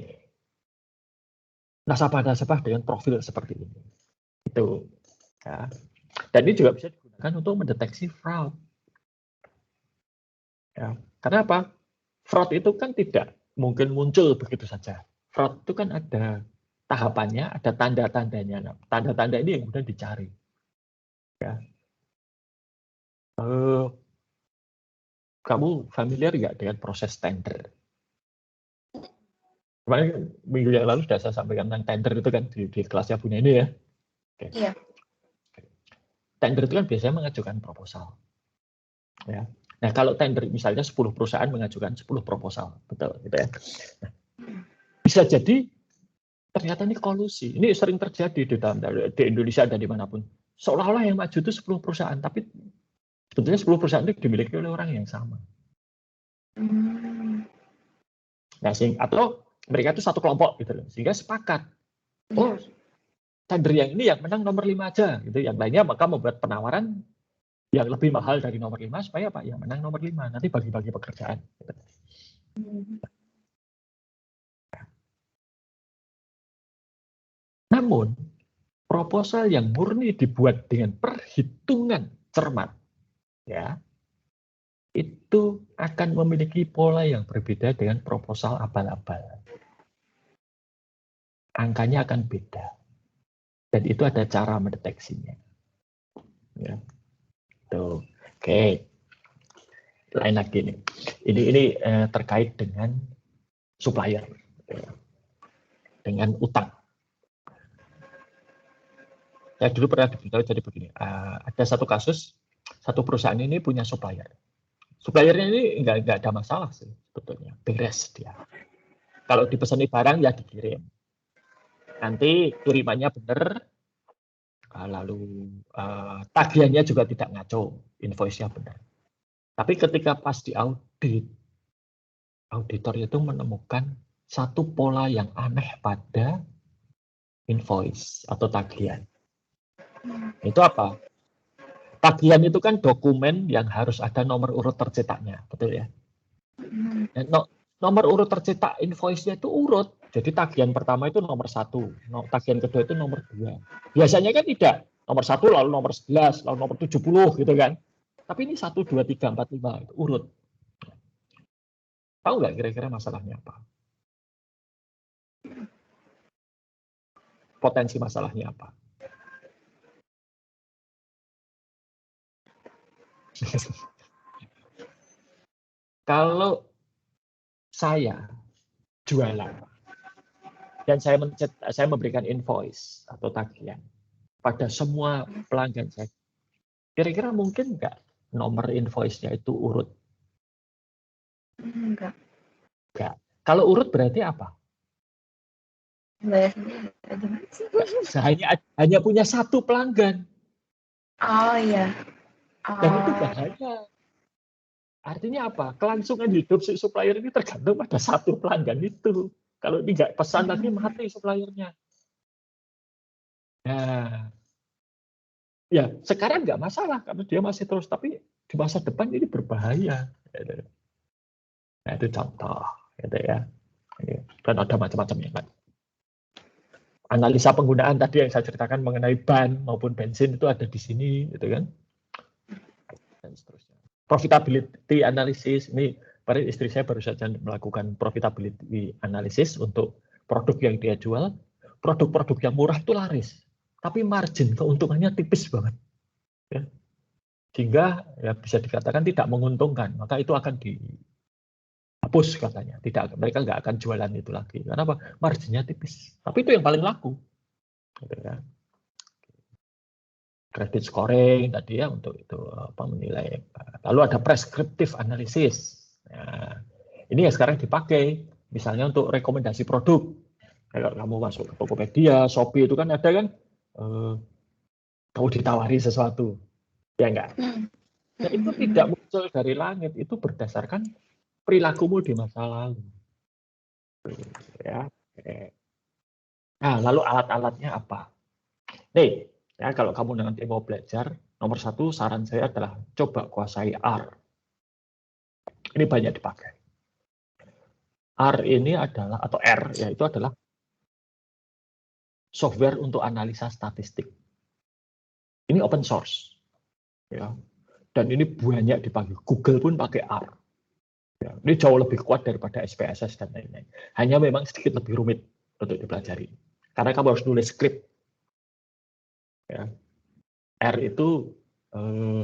nasabah-nasabah dengan profil seperti ini. Itu. Ya. Dan ini juga bisa digunakan untuk mendeteksi fraud. Ya. Karena apa? Fraud itu kan tidak mungkin muncul begitu saja. Fraud itu kan ada tahapannya, ada tanda-tandanya. Nah, tanda-tanda ini yang kemudian dicari. Ya. Kamu familiar nggak dengan proses tender? Kemarin minggu yang lalu sudah saya sampaikan tentang tender itu kan di kelasnya punya ini ya. Oke. Iya. Tender itu kan biasanya mengajukan proposal. Ya. Nah, kalau tender misalnya 10 perusahaan mengajukan 10 proposal, betul gitu ya. Nah, bisa jadi ternyata ini kolusi. Ini sering terjadi di Indonesia dan dimanapun. Seolah-olah yang maju itu 10 perusahaan, tapi sebetulnya 10 perusahaan itu dimiliki oleh orang yang sama. Nah, atau mereka itu satu kelompok gitu loh, sehingga sepakat. Oh, tender yang ini yang menang nomor 5 aja, gitu. Yang lainnya maka membuat penawaran yang lebih mahal dari nomor 5 supaya Pak yang menang nomor 5 nanti bagi-bagi pekerjaan. Gitu. Namun proposal yang murni dibuat dengan perhitungan cermat, ya, itu akan memiliki pola yang berbeda dengan proposal abal-abal. Angkanya akan beda. Dan itu ada cara mendeteksinya. Ya. Tuh. Oke. Lain lagi nih. Ini terkait dengan supplier. Dengan utang. Saya dulu pernah diberitahu jadi begini. Ada satu kasus, satu perusahaan ini punya supplier. Suppliernya ini nggak ada masalah sih sebetulnya. Beres dia. Kalau dipesani barang ya dikirim. Nanti kirimannya benar, lalu tagihannya juga tidak ngaco, invoice-nya benar. Tapi ketika pas di audit, auditor itu menemukan satu pola yang aneh pada invoice atau tagihan. Itu apa? Tagihan itu kan dokumen yang harus ada nomor urut tercetaknya, betul ya? Nomor urut tercetak invoice-nya itu urut. Jadi tagihan pertama itu nomor 1, tagihan kedua itu nomor 2. Biasanya kan tidak. Nomor 1 lalu nomor 11, lalu nomor 70 gitu kan. Tapi ini 1, 2, 3, 4, 5 itu urut. Tahu nggak kira-kira masalahnya apa? Potensi masalahnya apa? Kalau saya jualan dan saya memberikan invoice atau tagihan pada semua pelanggan saya, kira-kira mungkin nggak nomor invoice-nya itu urut? Enggak. Kalau urut berarti apa? Bayar sendiri. Gimana sih? Hanya punya satu pelanggan. Oh iya. Dan itu bahaya. Artinya apa? Kelangsungan hidup si supplier ini tergantung pada satu pelanggan itu. Kalau tidak pesan lagi mati suppliernya. Nah, ya sekarang nggak masalah karena dia masih terus, tapi di masa depan ini berbahaya. Nah itu contoh, gitu ya. Dan ada macam-macamnya kan. Analisa penggunaan tadi yang saya ceritakan mengenai ban maupun bensin itu ada di sini, gitu kan. Dan seterusnya. Profitability analysis ini, istri saya baru saja melakukan profitability analysis untuk produk yang dia jual. Produk-produk yang murah itu laris, tapi margin keuntungannya tipis banget. Ya. Sehingga ya bisa dikatakan tidak menguntungkan, maka itu akan dihapus katanya. Tidak, mereka nggak akan jualan itu lagi. Karena apa? Marginnya tipis. Tapi itu yang paling laku. Gitu ya. Credit scoring tadi ya untuk itu apa menilai. Lalu ada prescriptive analysis. Nah, ini yang sekarang dipakai misalnya untuk rekomendasi produk. Kalau kamu masuk ke Tokopedia, Shopee itu kan ada kan kamu ditawari sesuatu, ya enggak? Nah, itu tidak muncul dari langit, itu berdasarkan perilakumu di masa lalu. Ya. Nah, lalu alat-alatnya apa? Nih, ya kalau kamu nanti mau belajar, nomor satu saran saya adalah coba kuasai R. Ini banyak dipakai. R ini adalah, atau R, ya itu adalah software untuk analisa statistik. Ini open source. Ya. Dan ini banyak dipakai. Google pun pakai R. Ya, ini jauh lebih kuat daripada SPSS dan lain-lain. Hanya memang sedikit lebih rumit untuk dipelajari. Karena kamu harus nulis skrip. Ya. R itu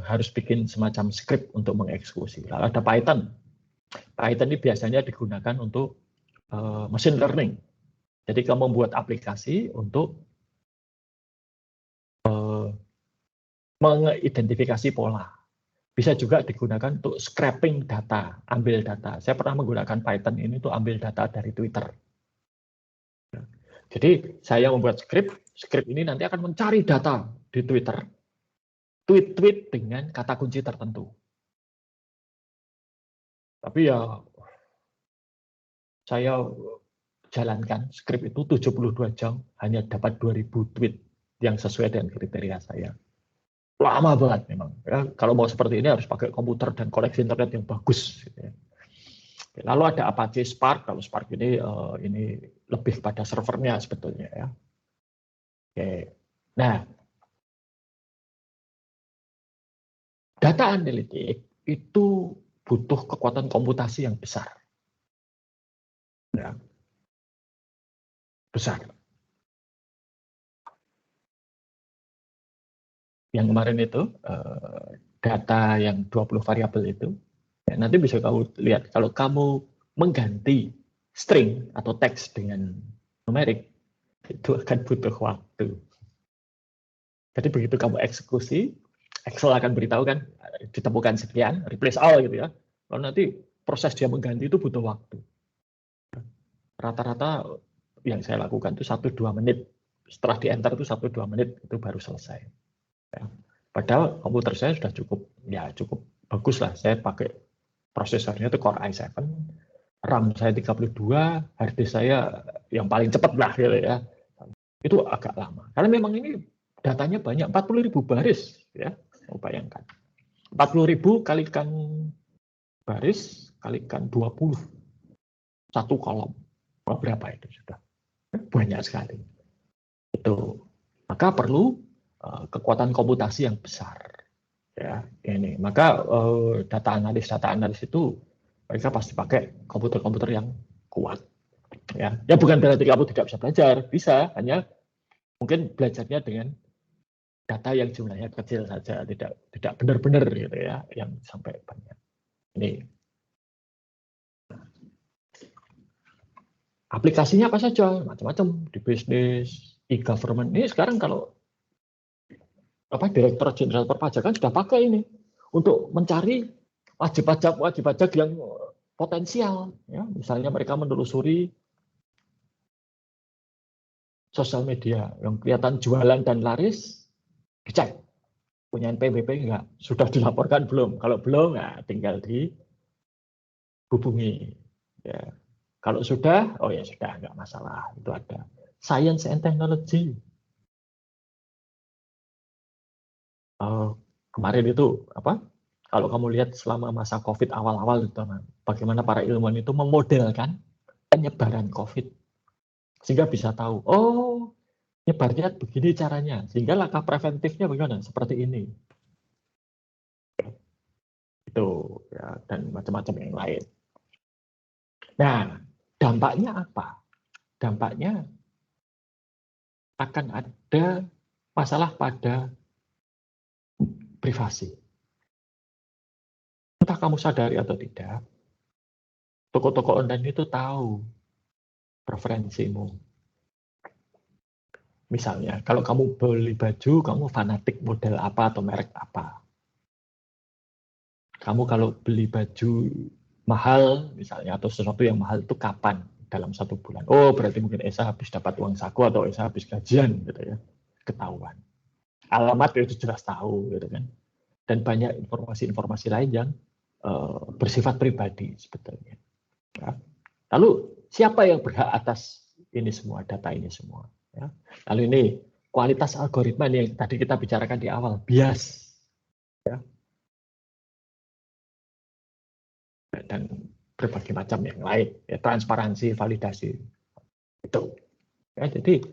harus bikin semacam skrip untuk mengeksekusi. Lalu ada Python. Python ini biasanya digunakan untuk machine learning. Jadi kamu membuat aplikasi untuk mengidentifikasi pola. Bisa juga digunakan untuk scraping data, ambil data. Saya pernah menggunakan Python ini untuk ambil data dari Twitter. Jadi saya membuat skrip ini nanti akan mencari data di Twitter, tweet-tweet dengan kata kunci tertentu. Tapi ya saya jalankan skrip itu 72 jam hanya dapat 2000 tweet yang sesuai dengan kriteria saya. Lama banget memang. Ya, kalau mau seperti ini harus pakai komputer dan koneksi internet yang bagus. Gitu ya. Lalu ada Apache Spark. Kalau Spark ini lebih pada servernya sebetulnya ya. Oke. Nah, data analitik itu butuh kekuatan komputasi yang besar. Ya. Besar. Yang kemarin itu data yang 20 variabel itu, ya, nanti bisa kamu lihat kalau kamu mengganti string atau teks dengan numerik, itu akan butuh waktu. Jadi begitu kamu eksekusi, Excel akan beritahu kan, ditemukan sekian, replace all gitu ya. Lalu nanti proses dia mengganti itu butuh waktu. Rata-rata yang saya lakukan itu 1-2 menit. Setelah di enter itu 1-2 menit itu baru selesai. Ya. Padahal komputer saya sudah cukup bagus lah. Saya pakai prosesornya itu Core i7, RAM saya 32, hard disk saya yang paling cepat lah gitu ya. Itu agak lama. Karena memang ini datanya banyak, 40.000 baris ya. Bayangkan. 40.000 kalikan baris kalikan 20. Satu kolom. Berapa itu sudah? Banyak sekali. Itu. Maka perlu kekuatan komputasi yang besar. Ya, ini. Maka data analis itu mereka pasti pakai komputer-komputer yang kuat. Ya, bukan berarti kamu tidak bisa belajar, bisa, hanya mungkin belajarnya dengan data yang jumlahnya kecil saja, tidak benar-benar gitu ya, yang sampai banyak. Ini aplikasinya apa saja, macam-macam di bisnis, e-government. Ini sekarang kalau Direktur Jenderal Perpajakan sudah pakai ini untuk mencari wajib pajak yang potensial. Ya, misalnya mereka menelusuri sosial media yang kelihatan jualan dan laris, dicek. Punya NPWP enggak? Sudah dilaporkan belum? Kalau belum, ya tinggal dihubungi. Ya. Kalau sudah, oh ya sudah, enggak masalah. Itu ada. Science and Technology. Kemarin itu apa? Kalau kamu lihat selama masa COVID awal-awal itu, bagaimana para ilmuwan itu memodelkan penyebaran COVID sehingga bisa tahu, oh nyebarnya begini caranya, sehingga langkah preventifnya bagaimana? Seperti ini. Itu ya, dan macam-macam yang lain. Nah, dampaknya apa? Dampaknya akan ada masalah pada privasi. Entah kamu sadari atau tidak, toko-toko online itu tahu preferensimu. Misalnya, kalau kamu beli baju, kamu fanatik model apa atau merek apa. Kamu kalau beli baju mahal, misalnya, atau sesuatu yang mahal itu kapan? Dalam 1 bulan. Oh, berarti mungkin Esa habis dapat uang saku atau Esa habis gajian, gitu ya. Ketahuan. Alamat itu jelas tahu, gitu kan. Dan banyak informasi-informasi lain yang bersifat pribadi sebetulnya. Ya. Lalu siapa yang berhak atas ini semua, data ini semua? Ya. Lalu ini kualitas algoritma yang tadi kita bicarakan di awal, bias. Ya. Dan berbagai macam yang lain, ya, transparansi, validasi. Itu. Ya, jadi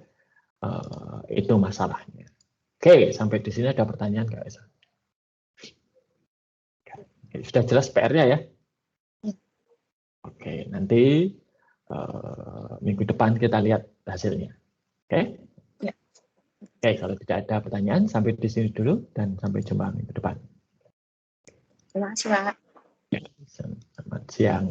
itu masalahnya. Oke, sampai di sini ada pertanyaan nggak, Esa? Sudah jelas PR-nya ya? Oke, nanti minggu depan kita lihat hasilnya. Oke? Ya. Oke, kalau tidak ada pertanyaan, sampai di sini dulu dan sampai jumpa minggu depan. Terima kasih, Pak. Selamat siang.